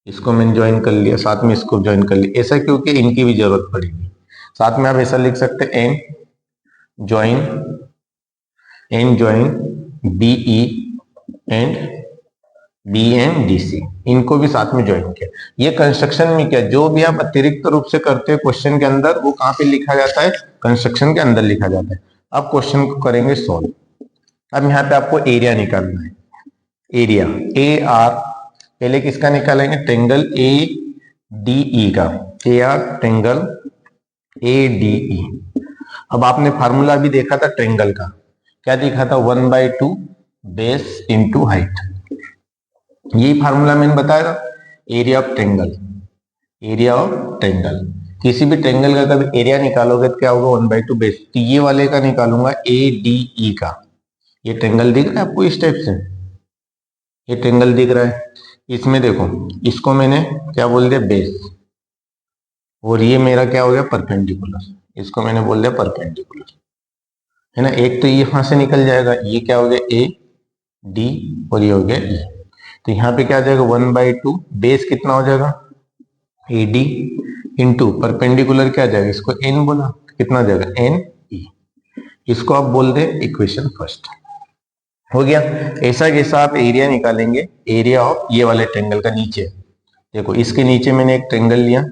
इसको मैंने ज्वाइन कर लिया, साथ में इसको ज्वाइन कर लिया, ऐसा क्योंकि इनकी भी जरूरत पड़ेगी। साथ में आप ऐसा लिख सकते हैं, N join N join BE and B and D C, इनको भी साथ में ज्वाइन किया। ये कंस्ट्रक्शन में क्या, जो भी आप अतिरिक्त रूप से करते हैं क्वेश्चन के अंदर, वो कहाँ पे लिखा जाता है, कंस्ट्रक्शन के अंदर लिखा जाता है। अब क्वेश्चन को करेंगे सॉल्व। अब यहाँ पे आपको एरिया निकालना है। एरिया ए आर, पहले किसका निकालेंगे, ट्रेंगल ए डी ई का, ए आर ट्रेंगल ए डी ई। अब आपने फार्मूला भी देखा था ट्रेंगल का, क्या देखा था, 1/2 बेस इंटू हाइट। यही फार्मूला मैंने बताया था, area of triangle. Area of triangle, किसी भी ट्रेंगल का कभी एरिया निकालोगे तो क्या होगा, 1/2 बेस। तो ये वाले का निकालूंगा ए डी ई का। ये ट्रेंगल दिख रहा है आपको इस टाइप से, ये ट्रेंगल दिख रहा है। इसमें देखो, इसको मैंने क्या बोल दिया, बेस, और ये मेरा क्या हो गया, परपेंडिकुलर। इसको मैंने बोल दिया परपेंडिकुलर, है ना। एक तो ये यहां से निकल जाएगा, ये क्या हो गया, ए डी, और ये हो गया ई। तो यहाँ पे क्या आ जाएगा, 1/2 बेस कितना हो जाएगा, ए डी इंटू परपेंडिकुलर क्या आ जाएगा, इसको एन बोला, कितना आ जाएगा, एन ई। इसको आप बोल दे इक्वेशन फर्स्ट, हो गया। ऐसा कैसा आप एरिया निकालेंगे, एरिया ऑफ ये वाले ट्रेंगल का नीचे। देखो इसके नीचे मैंने एक ट्रेंगल लिया,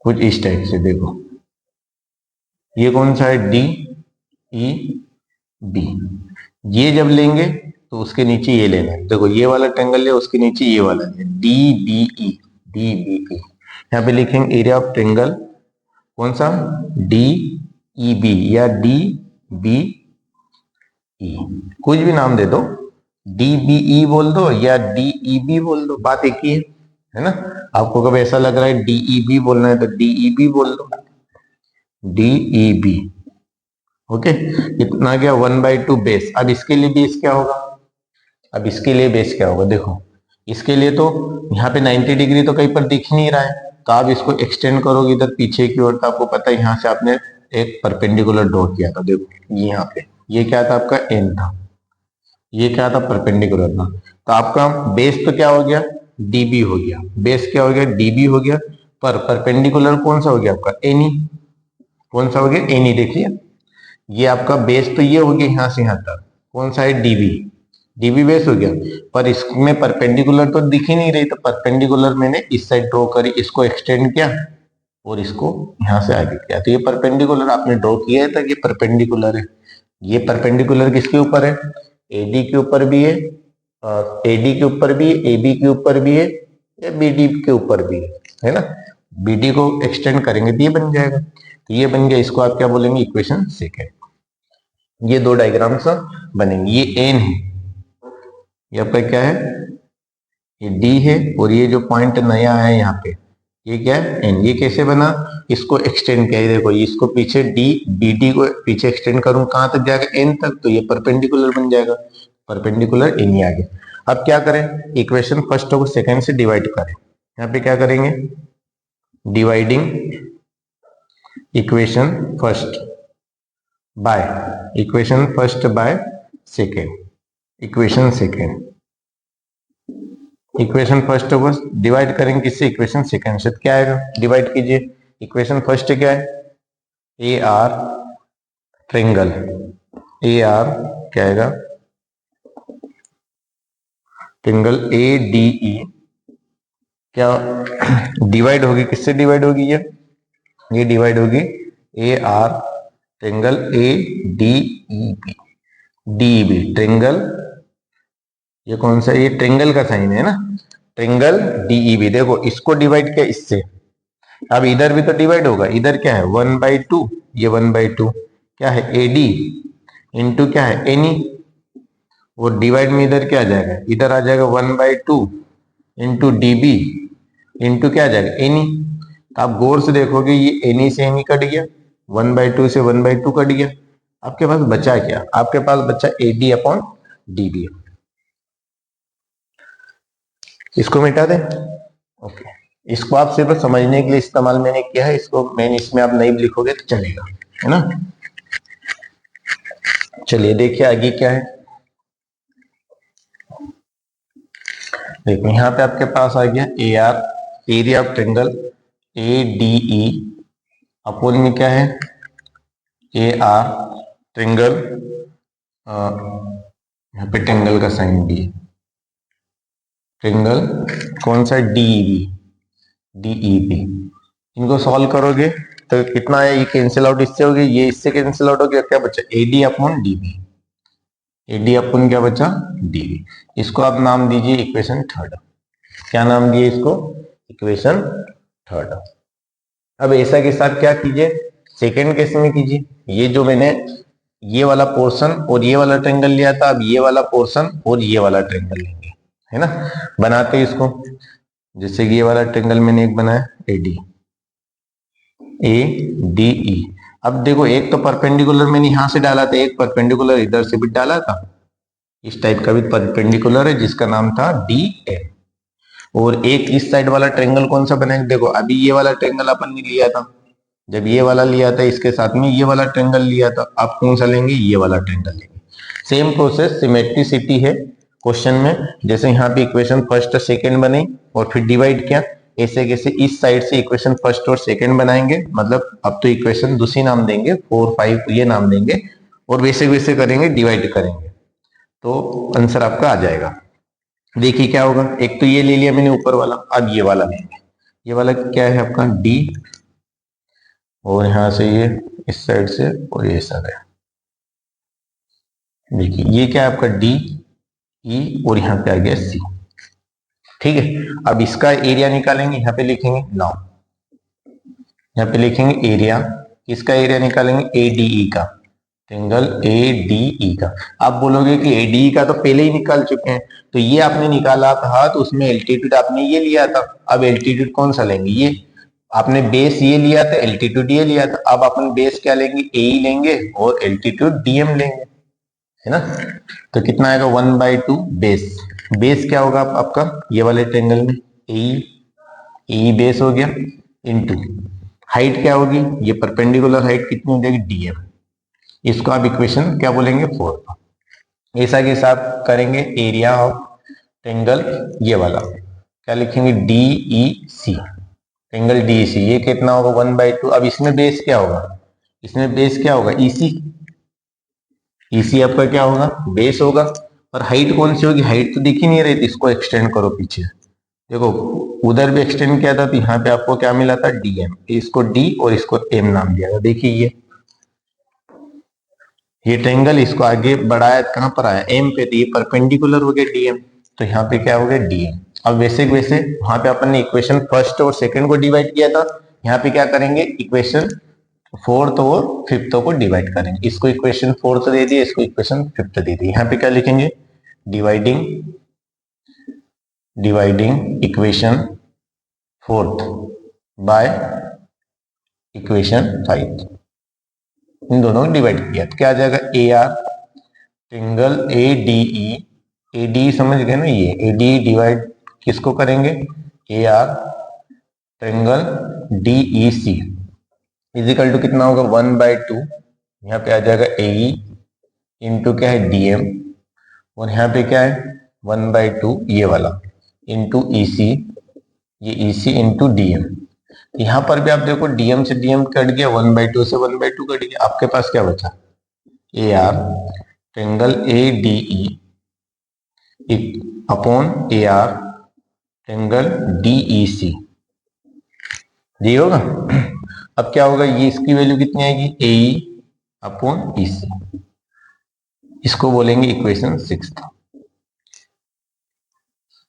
कुछ इस टाइप से। देखो ये कौन सा है, डी ई बी। ये जब लेंगे तो उसके नीचे ये लेना है। देखो ये वाला ट्रेंगल लिया, उसके नीचे ये वाला है, D B E, D B E. यहाँ पे लिखेंगे एरिया ऑफ ट्रेंगल कौन सा, डी ई बी या डी बी ई, कुछ भी नाम दे दो, डी बी ई बोल दो या डी ई बी बोल दो, बात एक ही है ना। आपको कभी ऐसा लग रहा है डी ई बी बोलना है तो डी ई बी बोल दो, डी ई बी। ओके, इतना क्या, 1/2 बेस। अब इसके लिए बेस क्या होगा, अब इसके लिए बेस क्या होगा, देखो इसके लिए तो यहाँ पे 90 डिग्री तो कहीं पर दिख नहीं रहा है, तो आप इसको एक्सटेंड करोगे इधर पीछे की ओर, तो आपको पता है यहाँ से आपने एक परपेंडिकुलर ड्रॉ किया था। देखो यहाँ पे ये क्या था, आपका एन था, ये क्या था, परपेंडिकुलर था। तो आपका बेस तो क्या हो गया, डीबी हो गया, बेस क्या हो गया, डीबी हो गया, पर परपेंडिकुलर कौन सा हो गया आपका, एनी। कौन सा हो गया, एनी। देखिए ये आपका बेस तो ये हो गया यहाँ से यहाँ तक, कौन सा है, डीबी, डीबी बेस हो गया, पर इसमें परपेंडिकुलर तो दिख ही नहीं रही, तो परपेंडिकुलर मैंने इस साइड ड्रॉ करी, इसको एक्सटेंड किया और इसको यहाँ से आगे किया, तो ये परपेंडिकुलर आपने ड्रॉ किया था, ये परपेंडिकुलर है। ये परपेंडिकुलर किसके ऊपर है, एडी के ऊपर भी है, एडी के ऊपर भी है, एबी के ऊपर भी है, या बीडी के ऊपर भी है ना। बीडी को एक्सटेंड करेंगे तो ये बन जाएगा, तो ये बन गया, इसको आप क्या बोलेंगे, इक्वेशन सेकेंड। ये दो डायग्राम्स बनेंगे, ये एन है, ये आपका क्या है, ये डी है, और ये जो पॉइंट नया है यहाँ पे, ये क्या है, एन। ये कैसे बना, इसको एक्सटेंड किया, देखो इसको पीछे डी बी डी को पीछे एक्सटेंड करूं, कहां तक जाएगा, एन तक, तो ये परपेंडिकुलर बन जाएगा, परपेंडिकुलर एन ही आ गया। अब क्या करें, इक्वेशन फर्स्ट को सेकंड से डिवाइड करें। यहाँ पे क्या करेंगे, dividing equation first by equation first by second, equation second. Equation first को डिवाइड करेंगे किससे, इक्वेशन सेकेंड से। क्या आएगा, डिवाइड कीजिए, इक्वेशन फर्स्ट क्या है, A R triangle, A R क्या आएगा, ट्रेंगल ए डी ई, क्या डिवाइड होगी, किससे डिवाइड होगी, ये डिवाइड होगी A R triangle A D E B, D B triangle, ये कौन सा, ये ट्रेंगल का साइन है ना, ट्रेंगल डीई बी। देखो इसको डिवाइड किया इससे, अब इधर भी तो डिवाइड होगा, इधर क्या है 1/2, ये 1/2 क्या है, एडी इंटू क्या है, एनी, और डिवाइड में इधर क्या आ जाएगा, इधर आ जाएगा 1/2 इंटू डीबी इंटू क्या आ जाएगा, एनी। तो आप गौर से देखोगे ये एनी से एनी कट गया, 1/2 से 1/2 कट गया, आपके पास बचा क्या, आपके पास बचा एडी अपॉन डीबी। इसको मिटा दें, ओके। इसको आप सिर्फ समझने के लिए इस्तेमाल मैंने किया है, इसको मैंने इसमें आप नहीं लिखोगे तो चलेगा, है ना। चलिए देखिए आगे क्या है, देखो यहाँ पे आपके पास आ गया A R, area of triangle A D E, upon में क्या है, ए आर ट्रिंगल, यहाँ पे ट्रिंगल का साइन डी, ट्रिंगल कौन सा डीईबी, डीईबी। इनको सॉल्व करोगे तो कितना है, ये कैंसिल आउट इससे हो गया, ये इससे कैंसिल आउट हो गया, क्या बचा AD upon DB, AD upon क्या बचा डीबी। इसको आप नाम दीजिए इक्वेशन थर्ड। क्या नाम दिए इसको, इक्वेशन थर्ड। अब ऐसा के साथ क्या कीजिए, सेकेंड केस में कीजिए, ये जो मैंने ये वाला पोर्शन और ये वाला ट्रायंगल लिया था, अब ये वाला पोर्शन और ये वाला ट्रायंगल लेंगे, है ना। बनाते हैं इसको, जैसे कि ये वाला ट्रायंगल मैंने एक बनाया एडी, ए डी ई। अब देखो एक तो परपेंडिकुलर मैंने यहां से डाला था, एक परपेंडिकुलर इधर से भी डाला था, इस टाइप का भी परपेंडिकुलर है जिसका नाम था डी एम। और एक इस साइड वाला ट्रायंगल कौन सा बनाएंगे, देखो अभी ये वाला ट्रायंगल अपन ने लिया था, जब ये वाला लिया था इसके साथ में ये वाला ट्रायंगल लिया था, आप कौन सा लेंगे, ये वाला ट्रायंगल लेंगे। सेम प्रोसेस, सिमेट्रिसिटी है क्वेश्चन में, जैसे यहाँ पे इक्वेशन फर्स्ट सेकंड बने और फिर डिवाइड किया, ऐसे कैसे इस साइड से इक्वेशन फर्स्ट और सेकंड बनाएंगे, मतलब अब तो इक्वेशन दूसरी नाम देंगे, 4 5 ये नाम देंगे, और वैसे वैसे करेंगे, डिवाइड करेंगे, तो आंसर आपका आ जाएगा। देखिए क्या होगा, एक तो ये ले लिया मैंने ऊपर वाला, अब ये वाला लेंगे, ये वाला क्या है आपका डी, और यहां से ये इस साइड से और ये सब है, देखिए ये क्या है आपका डी ई, और यहाँ पे आ गया सी, ठीक है। अब इसका एरिया निकालेंगे, यहाँ पे लिखेंगे नाउ, यहाँ पे लिखेंगे एरिया, किसका एरिया निकालेंगे, एडीई का, ट्रायंगल एडीई का। आप बोलोगे कि एडीई का तो पहले ही निकाल चुके हैं, तो ये आपने निकाला था तो उसमें एल्टीट्यूड आपने ये लिया था, अब एल्टीट्यूड कौन सा लेंगे, ये आपने बेस ये लिया था, एल्टीट्यूड ये लिया था, अब अपन बेस क्या लेंगे, ए लेंगे और एल्टीट्यूड डीएम लेंगे, है ना। तो कितना आएगा 1/2 बेस, बेस क्या होगा आपका ये वाले ट्रायंगल में ए बेस हो गया, इनटू हाइट क्या होगी, ये परपेंडिकुलर हाइट कितनी हो जाएगी डीएम, इसको आप इक्वेशन क्या बोलेंगे 4। ऐसा के साथ करेंगे एरिया ऑफ ट्रायंगल, ये वाला क्या लिखेंगे डीई सी, ट्रायंगल डीई सी, ये कितना होगा 1/2। अब इसमें बेस क्या होगा, इसमें बेस क्या होगा ईसी, ईसी आपका क्या होगा बेस होगा, और हाइट कौन सी होगी, हाइट तो दिख ही नहीं रही थी, इसको एक्सटेंड करो पीछे, देखो उधर भी एक्सटेंड किया था तो यहाँ पे आपको क्या मिला था डीएम, इसको डी और इसको एम नाम दिया था। देखिए ये ट्रायंगल इसको आगे बढ़ाया, कहां पर आया एम पे, तो ये परपेंडिकुलर हो गया डीएम, तो यहाँ पे क्या हो गया डीएम। अब वैसे वैसे वहां पे अपन ने इक्वेशन फर्स्ट और सेकंड को डिवाइड किया था, यहाँ पे क्या करेंगे इक्वेशन फोर्थ और फिफ्थ को डिवाइड करेंगे, इसको इक्वेशन फोर्थ दे दिए, इसको इक्वेशन फिफ्थ दे दी, यहाँ पे क्या लिखेंगे dividing, dividing equation fourth by equation 5, इन दोनों को डिवाइड किया तो क्या आ जाएगा A R triangle A DE, A D समझ गए ना, ये ए डी डिवाइड किसको करेंगे A R triangle DE C is equal to कितना होगा 1/2, यहाँ पे आ जाएगा ए इंटू क्या है डीएम, और यहाँ पे क्या है 1/2 ये वाला इंटू ई सी, ये ई सी इंटू डीएम। यहाँ पर भी आप देखो डीएम से डीएम कट गया, 1/2 से 1/2 कट गया, आपके पास क्या बचा A R triangle A D E upon A R triangle DE C, जी होगा। अब क्या होगा, ये इसकी वैल्यू कितनी आएगी ए अपॉन ई सी, इसको बोलेंगे इक्वेशन 6।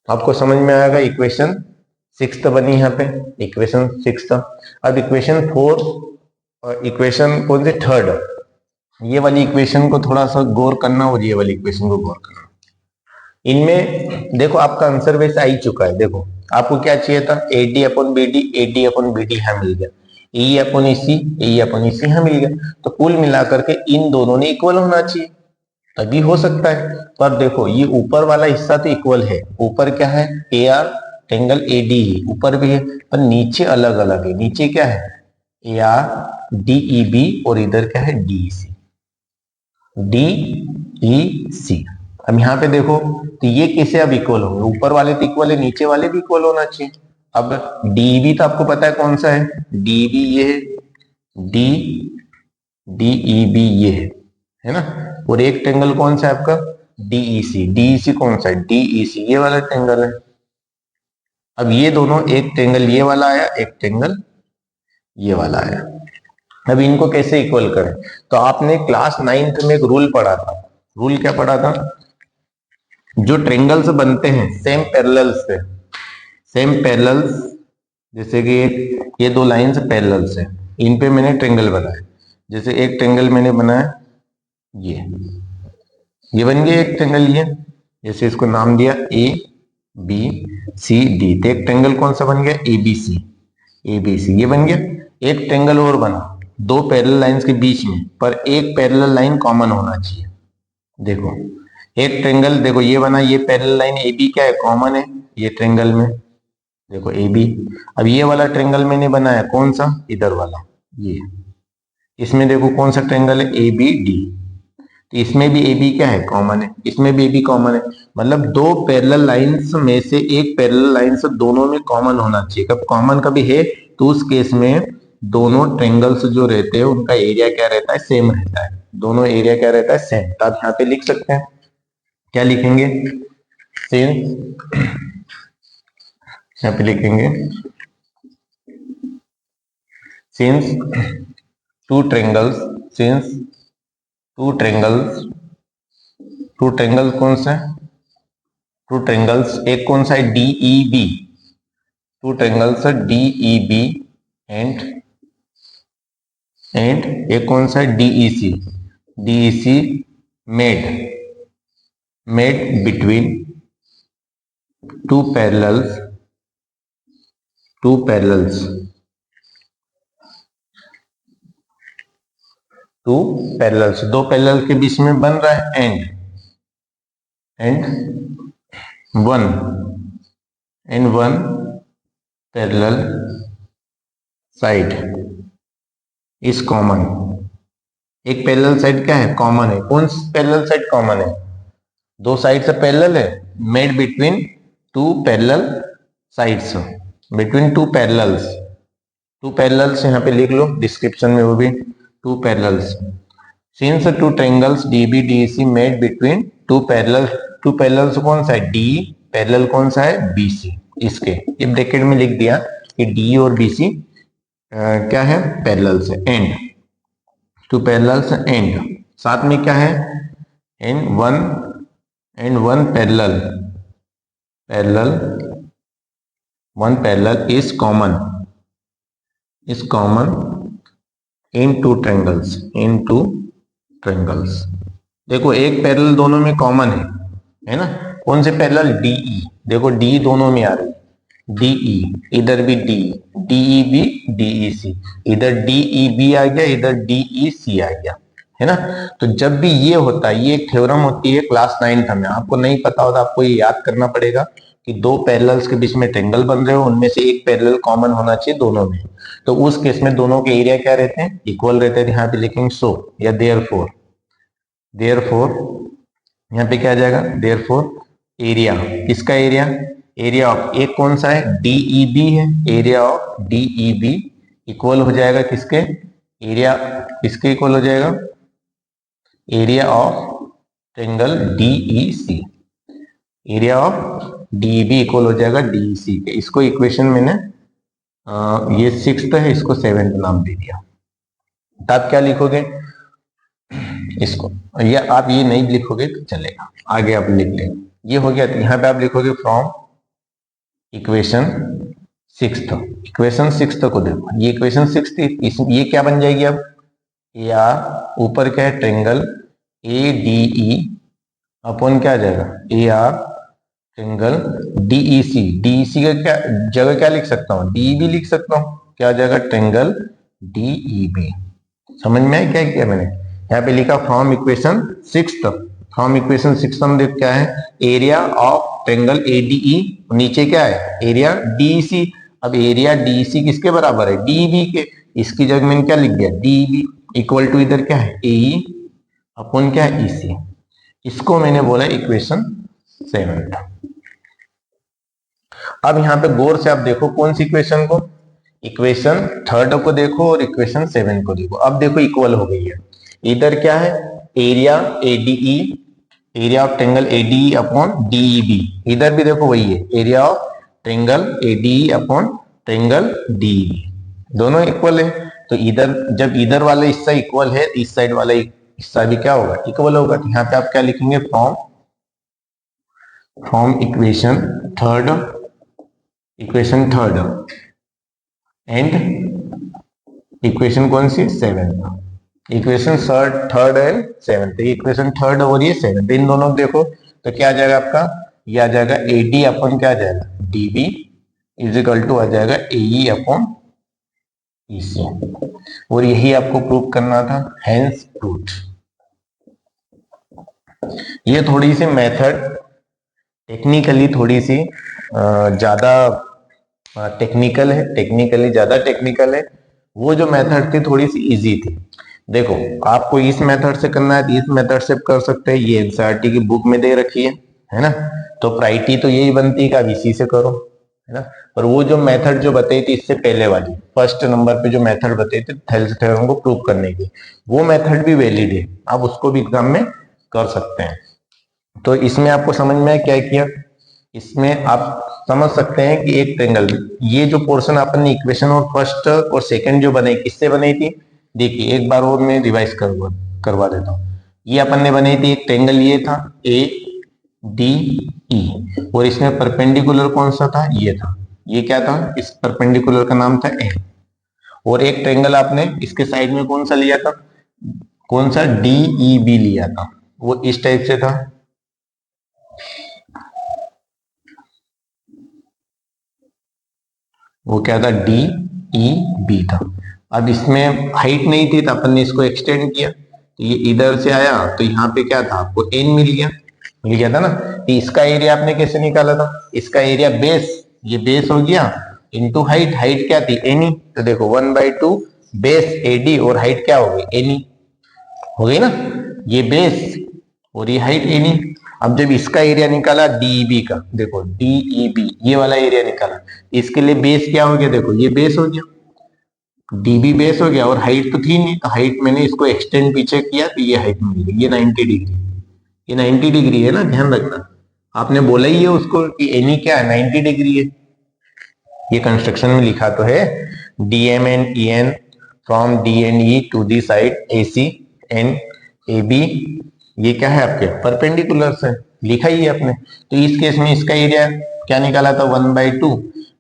आपको समझ में आएगा, इक्वेशन 6 बनी यहाँ पे, इक्वेशन 6। अब इक्वेशन 4 और इक्वेशन कौन सी थर्ड, ये वाली इक्वेशन को थोड़ा सा गौर करना और ये वाली इक्वेशन को गौर करना। इनमें देखो आपका आंसर वैसे आ ही चुका है, देखो आपको क्या चाहिए था A D upon B D, A D upon B D यहाँ मिल गया, ए अपॉन ई सी, ए अपॉन ई सी यहाँ मिल गया, तो कुल मिलाकर के इन दोनों ने इक्वल होना चाहिए, तभी हो सकता है। पर देखो ये ऊपर वाला हिस्सा तो इक्वल है, ऊपर क्या है A R triangle A D ऊपर भी है, पर नीचे अलग अलग है, नीचे क्या है A R D E B और इधर क्या है डी सी, डी ई सी। अब यहाँ पे देखो तो ये कैसे अब इक्वल होंगे, ऊपर वाले तो इक्वल है, नीचे वाले भी इक्वल होना चाहिए। अब डी बी तो आपको पता है कौन सा है, डी बी ये है डी DEB ये है ना। और एक ट्रेंगल कौन सा है आपका, DEC। DEC कौन सा है, DEC ये वाला ट्रेंगल है। अब ये दोनों, एक ट्रेंगल ये वाला आया, एक ट्रेंगल ये वाला आया। अब इनको कैसे इक्वल करें, तो आपने क्लास 9th में एक रूल पढ़ा था। रूल क्या पढ़ा था, जो ट्रेंगल्स बनते हैं सेम पैरेलल से, सेम पैरेलल्स, जैसे कि ये दो लाइंस पैरेलल्स है, इन पे मैंने ट्रेंगल बनाया। जैसे एक ट्रेंगल मैंने बनाया, ये बन गया एक ट्रेंगल ये, जैसे इसको नाम दिया ABCD, तो एक ट्रेंगल कौन सा बन गया, ABC। ABC ये बन गया। एक ट्रेंगल और बना दो पैरेलल लाइंस के बीच में, पर एक पैरेलल लाइन कॉमन होना चाहिए। देखो एक ट्रेंगल, देखो ये बना, ये पैरेलल लाइन AB क्या है, कॉमन है ये ट्रेंगल में, देखो AB। अब ये वाला ट्रेंगल मैंने बनाया कौन सा, इधर वाला ये, इसमें देखो कौन सा ट्रेंगल है, ABD, तो इसमें भी AB क्या है, कॉमन है, इसमें भी AB कॉमन है। मतलब दो पैरेलल लाइंस में से एक पैरेलल लाइंस दोनों में कॉमन होना चाहिए। कब कॉमन कभी है, तो उस केस में दोनों ट्रेंगल्स जो रहते हैं उनका एरिया क्या रहता है, सेम रहता है। दोनों एरिया क्या रहता है, सेम। तो आप यहाँ पे लिख सकते हैं, क्या लिखेंगे, सेम, यहाँ पे लिखेंगे since two triangles, since two triangles, two triangle कौन सा है, टू ट्रेंगल्स, एक कौन सा है, DEB, two triangles DEB and एक कौन सा है, DEC। DEC made between two parallels, two parallels, two parallels, दो पैरेलल के बीच में बन रहा है and one parallel side is common. एक पैरेलल साइड क्या है, कॉमन है। कौन सी पैरेलल साइड कॉमन है, दो साइड से पैरेलल है, made between two parallel sides, between two parallels. Two parallels यहाँ पे लिख लो डिस्क्रिप्शन में, वो भी two parallels. Since two triangles DB DEC made between two parallel, two parallels कौन सा है, D, पैरेलल कौन सा है, BC। इसके ये ब्रैकेट में लिख दिया कि D और BC क्या है, पैरेलल्स है। एंड टू पैरेलल्स एंड, साथ में क्या है, and one parallel one parallel is common in two triangles. देखो एक पैरेलल दोनों में कॉमन है ना। कौन से पैरेलल, DE, देखो D दोनों में आ रही, DE, इधर भी D, DEB DEC, इधर DEB आ गया, इधर DEC आ गया, है ना। तो जब भी ये होता है, ये एक थ्योरम होती है क्लास 9th में, आपको नहीं पता होता, आपको ये याद करना पड़ेगा कि दो पैरेलल्स के बीच में ट्रेंगल बन रहे हो, उनमें से एक पैरेलल कॉमन होना चाहिए दोनों में। तो उस केस में दोनों के एरिया क्या रहते हैं, इक्वल रहते हैं। यहाँ पे लिखेंगे सो या देयरफॉर यहाँ पे क्या आ जाएगा, देयरफॉर एरिया, किसका एरिया, एरिया ऑफ, एक कौन सा है, DEB है, एरिया ऑफ DEB इक्वल हो जाएगा किसके, एरिया किसके इक्वल हो जाएगा, area of triangle DEC। Area of DEB equal हो जाएगा DEC के। इसको इक्वेशन मैंने ये 6th है, इसको 7th नाम दे दिया। तो आप क्या लिखोगे इसको, या आप ये नहीं लिखोगे तो चलेगा, आगे आप लिख लेंगे। ये हो गया, तो यहाँ पे आप लिखोगे from equation 6th। Equation 6th को देखो, ये इक्वेशन 6th, ये क्या बन जाएगी अब, AR, ऊपर क्या है, ट्रेंगल ADE अपॉन क्या आ जाएगा, AR ट्रेंगल DEC। DEC का क्या जगह क्या लिख सकता हूँ, DEB लिख सकता हूँ, क्या आ जाएगा, ट्रेंगल DEB। समझ में आया क्या किया मैंने, यहाँ पे लिखा from equation 6th। From equation 6th में देख क्या है, एरिया ऑफ ट्रेंगल ADE, नीचे क्या है, एरिया DEC। अब एरिया DEC किसके बराबर है, DEB के। इसकी जगह मैंने क्या लिख दिया, DEB इक्वल टू इधर क्या है, AE अपॉन क्या है, EC। इसको मैंने बोला इक्वेशन 7th। अब यहाँ पे गौर से आप देखो कौन सी इक्वेशन को, इक्वेशन थर्ड को देखो और इक्वेशन 7 को देखो। अब देखो इक्वल हो गई है। इधर क्या है, area ADE, area of triangle ADE upon DEB. इधर भी देखो वही है, area of triangle ADE upon triangle DEB, दोनों इक्वल है। तो इधर जब इधर वाला हिस्सा इक्वल है, इस साइड वाला हिस्सा भी क्या होगा, इक्वल होगा। तो यहाँ पे आप क्या लिखेंगे, from equation third and equation कौन सी, 7। Equation third and 7, equation third और ये 7, इन दोनों देखो तो क्या आ जाएगा आपका, ये आ जाएगा एडी अपन क्या आ जाएगा, डीबी इज इक्वल टू आ जाएगा एई अपॉन ईसी। और यही आपको प्रूव करना था, हेंस प्रूव्ड। ये थोड़ी सी मेथड टेक्निकली थोड़ी सी ज्यादा टेक्निकल है, टेक्निकली ज्यादा टेक्निकल है। वो जो मेथड थी थोड़ी सी इजी थी। देखो आपको इस मेथड से करना है तो इस मेथड से कर सकते हैं, ये एनसीईआरटी की बुक में दे रखी है ना। तो प्रायोरिटी तो यही बनती है कि आप इसी से करो, है ना। पर वो जो मेथड जो बताई थी इससे पहले वाली, फर्स्ट नंबर पे जो मेथड बताई थी थेल्स थ्योरम को प्रूव करने की, वो मेथड भी वैलिड है, आप उसको भी एग्जाम में कर सकते हैं। तो इसमें आपको समझ में क्या किया, इसमें आप समझ सकते हैं कि एक ट्रायंगल, ये जो पोर्शन अपन ने इक्वेशन और फर्स्ट और सेकंड जो बनाई किससे बनाई थी, देखिए एक बार और मैं रिवाइज करवा देता हूँ। ये अपन ने बनाई थी, एक ट्रायंगल ये था ए डी ई, और इसमें परपेंडिकुलर कौन सा था, ये था, ये क्या था, इस परपेंडिकुलर का नाम था एन। और एक ट्रायंगल आपने इसके साइड में कौन सा लिया था, कौन सा, डी ई बी लिया था, वो इस टाइप से था, वो क्या था, डी ई बी था। अब इसमें हाइट नहीं थी तो अपन ने इसको एक्सटेंड किया, तो ये इधर से आया तो यहाँ पे क्या था, आपको एन मिल गया था ना। तो इसका एरिया आपने कैसे निकाला था, इसका एरिया बेस, ये बेस हो गया इनटू हाइट, हाइट क्या थी, एनी। तो देखो 1/2 बेस एडी और हाइट क्या हो गई, एनी हो गई ना, ये बेस और ये हाइट एनी। अब जब इसका एरिया निकाला डीईबी का, देखो डीईबी ये वाला एरिया निकाला, इसके लिए बेस क्या हो गया, देखो ये बेस हो गया, डीबी बेस हो गया, और हाइट तो थी नहीं, तो हाइट मैंने इसको एक्सटेंड पीछे किया तो ये हाइट मिल गई, ये 90 डिग्री, ये 90 डिग्री है ना, ध्यान रखना। आपने बोला ही है उसको कि एनी क्या है, 90 डिग्री है। ये कंस्ट्रक्शन में लिखा तो है, DM and E N from D and E to the side A C and A B, ये क्या है आपके परपेंडिकुलर से, लिखा ही है आपने। तो इस केस में इसका एरिया क्या निकाला था, 1/2,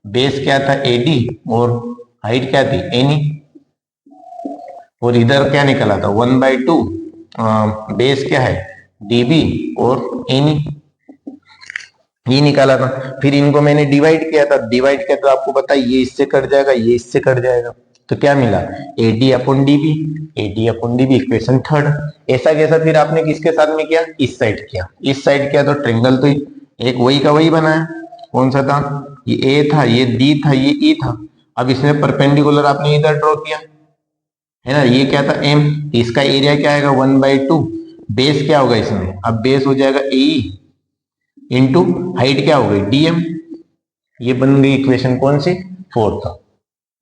बेस क्या था एडी और हाइट क्या थी एनी, और इधर क्या निकाला था 1/2, बेस क्या है डीबी और एनी, ये निकाला था। फिर इनको मैंने डिवाइड किया था, डिवाइड किया तो आपको पता है ये इससे कट जाएगा, ये इससे कट जाएगा, तो क्या मिला, AD upon DB, AD upon DB, equation third. ऐसा कैसा फिर आपने किसके साथ में किया, इस साइड किया, इस साइड किया तो ट्रायंगल तो एक वही का वही बना है, कौन सा था, ये ए था, ये डी था, ये ई था। अब इसमें परपेंडिकुलर आपने इधर ड्रॉ किया है ना, ये क्या था एम, इसका एरिया क्या आएगा 1/2, बेस क्या होगा इसमें, अब बेस हो जाएगा ए इंटू हाइट क्या हो गई डीएम, ये बन गई इक्वेशन कौन सी, फोर्थ,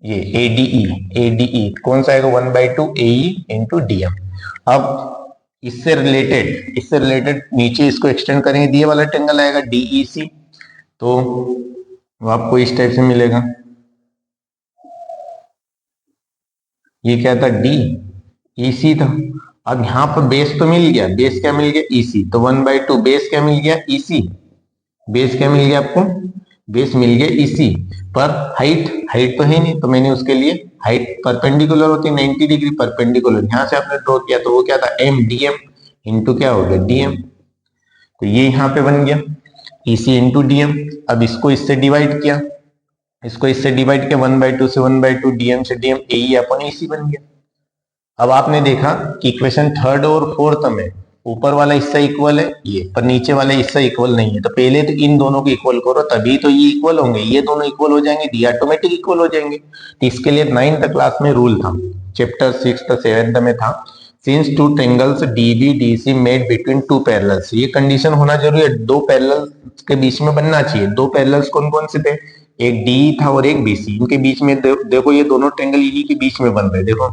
ये एडीई कौन सा आएगा 1/2 एई इंटू डीएम। अब इससे रिलेटेड नीचे इसको एक्सटेंड करेंगे, दिए वाला ट्रायंगल आएगा डीईसी, तो आपको इस टाइप से मिलेगा, ये क्या था डी ईसी था। अब यहाँ पर बेस तो मिल गया, बेस क्या मिल गया ईसी, तो 1/2 बेस क्या मिल गया ईसी, बेस क्या मिल गया आपको, बेस मिल गया ईसी, पर हाइट तो है नहीं, तो मैंने उसके लिए हाइट परपेंडिकुलर होती है 90 डिग्री परपेंडिकुलर, यहां से आपने ड्रॉ किया तो वो क्या था एम डीएम इंटू क्या हो गया डीएम, तो ये यहाँ पे बन गया ईसी इंटू डीएम। अब इसको इससे डिवाइड किया, इसको इससे डिवाइड किया 1/2 से 1/2, डीएम से डीएम, एई अपॉन ईसी बन गया। अब आपने देखा कि इक्वेशन थर्ड और फोर्थ में ऊपर वाला हिस्सा इक्वल है ये, पर नीचे वाला हिस्सा इक्वल नहीं है, तो पहले तो इन दोनों को इक्वल करो तभी तो ये इक्वल होंगे, ये दोनों इक्वल हो जाएंगे, ये ऑटोमेटिक इक्वल हो जाएंगे। तो इसके लिए 9th क्लास में रूल था, चैप्टर 6th 7th में था, since two triangles dB DC made between two parallels, ये कंडीशन होना जरूरी है, दो पैरेलल्स के बीच में बनना चाहिए। दो पैरेलल्स कौन कौन से थे, एक डी था और एक बीसी, इनके बीच में देखो ये दोनों ट्रायंगल इन्हीं के बीच में बन रहे, देखो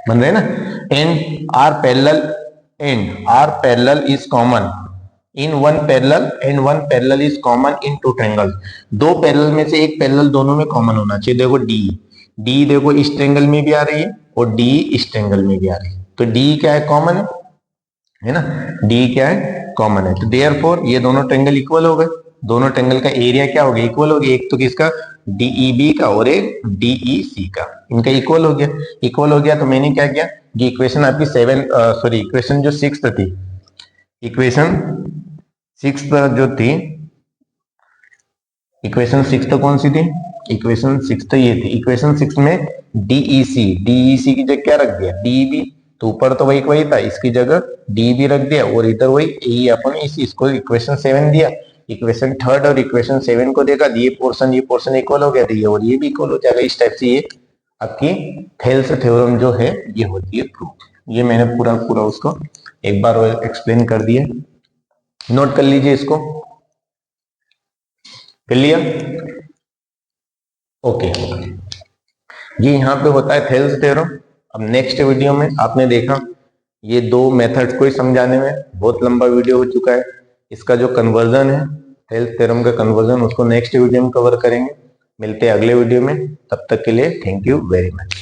बन रहे ना। And are parallel is common in one parallel and one parallel is common in two triangle, दो पैरेलल में से एक पैरेलल दोनों में कॉमन होना चाहिए। देखो डी, डी देखो इस ट्रायंगल में भी आ रही है और डी इस ट्रायंगल में भी आ रही है, तो डी क्या है, कॉमन है ना, डी क्या है, कॉमन है। तो देयरफॉर ये दोनों ट्रायंगल इक्वल हो गए, दोनों ट्रायंगल का एरिया क्या हो गया, इक्वल हो गया, एक तो किसका डीईबी का और एक डीईसी का, इनका इक्वल हो गया। इक्वल हो गया तो मैंने क्या किया, ये इक्वेशन आपकी इक्वेशन जो 6 थी, इक्वेशन 6 जो थी, इक्वेशन 6 तो कौन सी थी, इक्वेशन 6 तो ये थी, इक्वेशन 6 में डीईसी की जगह क्या रख दिया, डीबी, तो ऊपर तो वही वही था, इसकी जगह डीबी रख दिया और इधर वही ए अपन इसको इक्वेशन 7 दिया। इक्वेशन 3 और इक्वेशन 7 को देखा, ये पोर्शन इक्वल हो गया, तो ये और ये भी इक्वल हो जाएगा। इस टाइप से ये आपकी थेल्स थ्योरम जो है ये होती है प्रूफ। ये मैंने पूरा पूरा उसको एक बार एक्सप्लेन कर दिया, नोट कर लीजिए इसको, कर लिया, ओके। ये यहाँ पे होता है थेल्स थ्योरम। अब नेक्स्ट वीडियो में आपने देखा ये दो मेथड्स को ही समझाने में बहुत लंबा वीडियो हो चुका है, इसका जो कन्वर्जन है थेल्स थ्योरम का कन्वर्जन, उसको नेक्स्ट वीडियो में कवर करेंगे। मिलते हैं अगले वीडियो में, तब तक के लिए थैंक यू वेरी मच।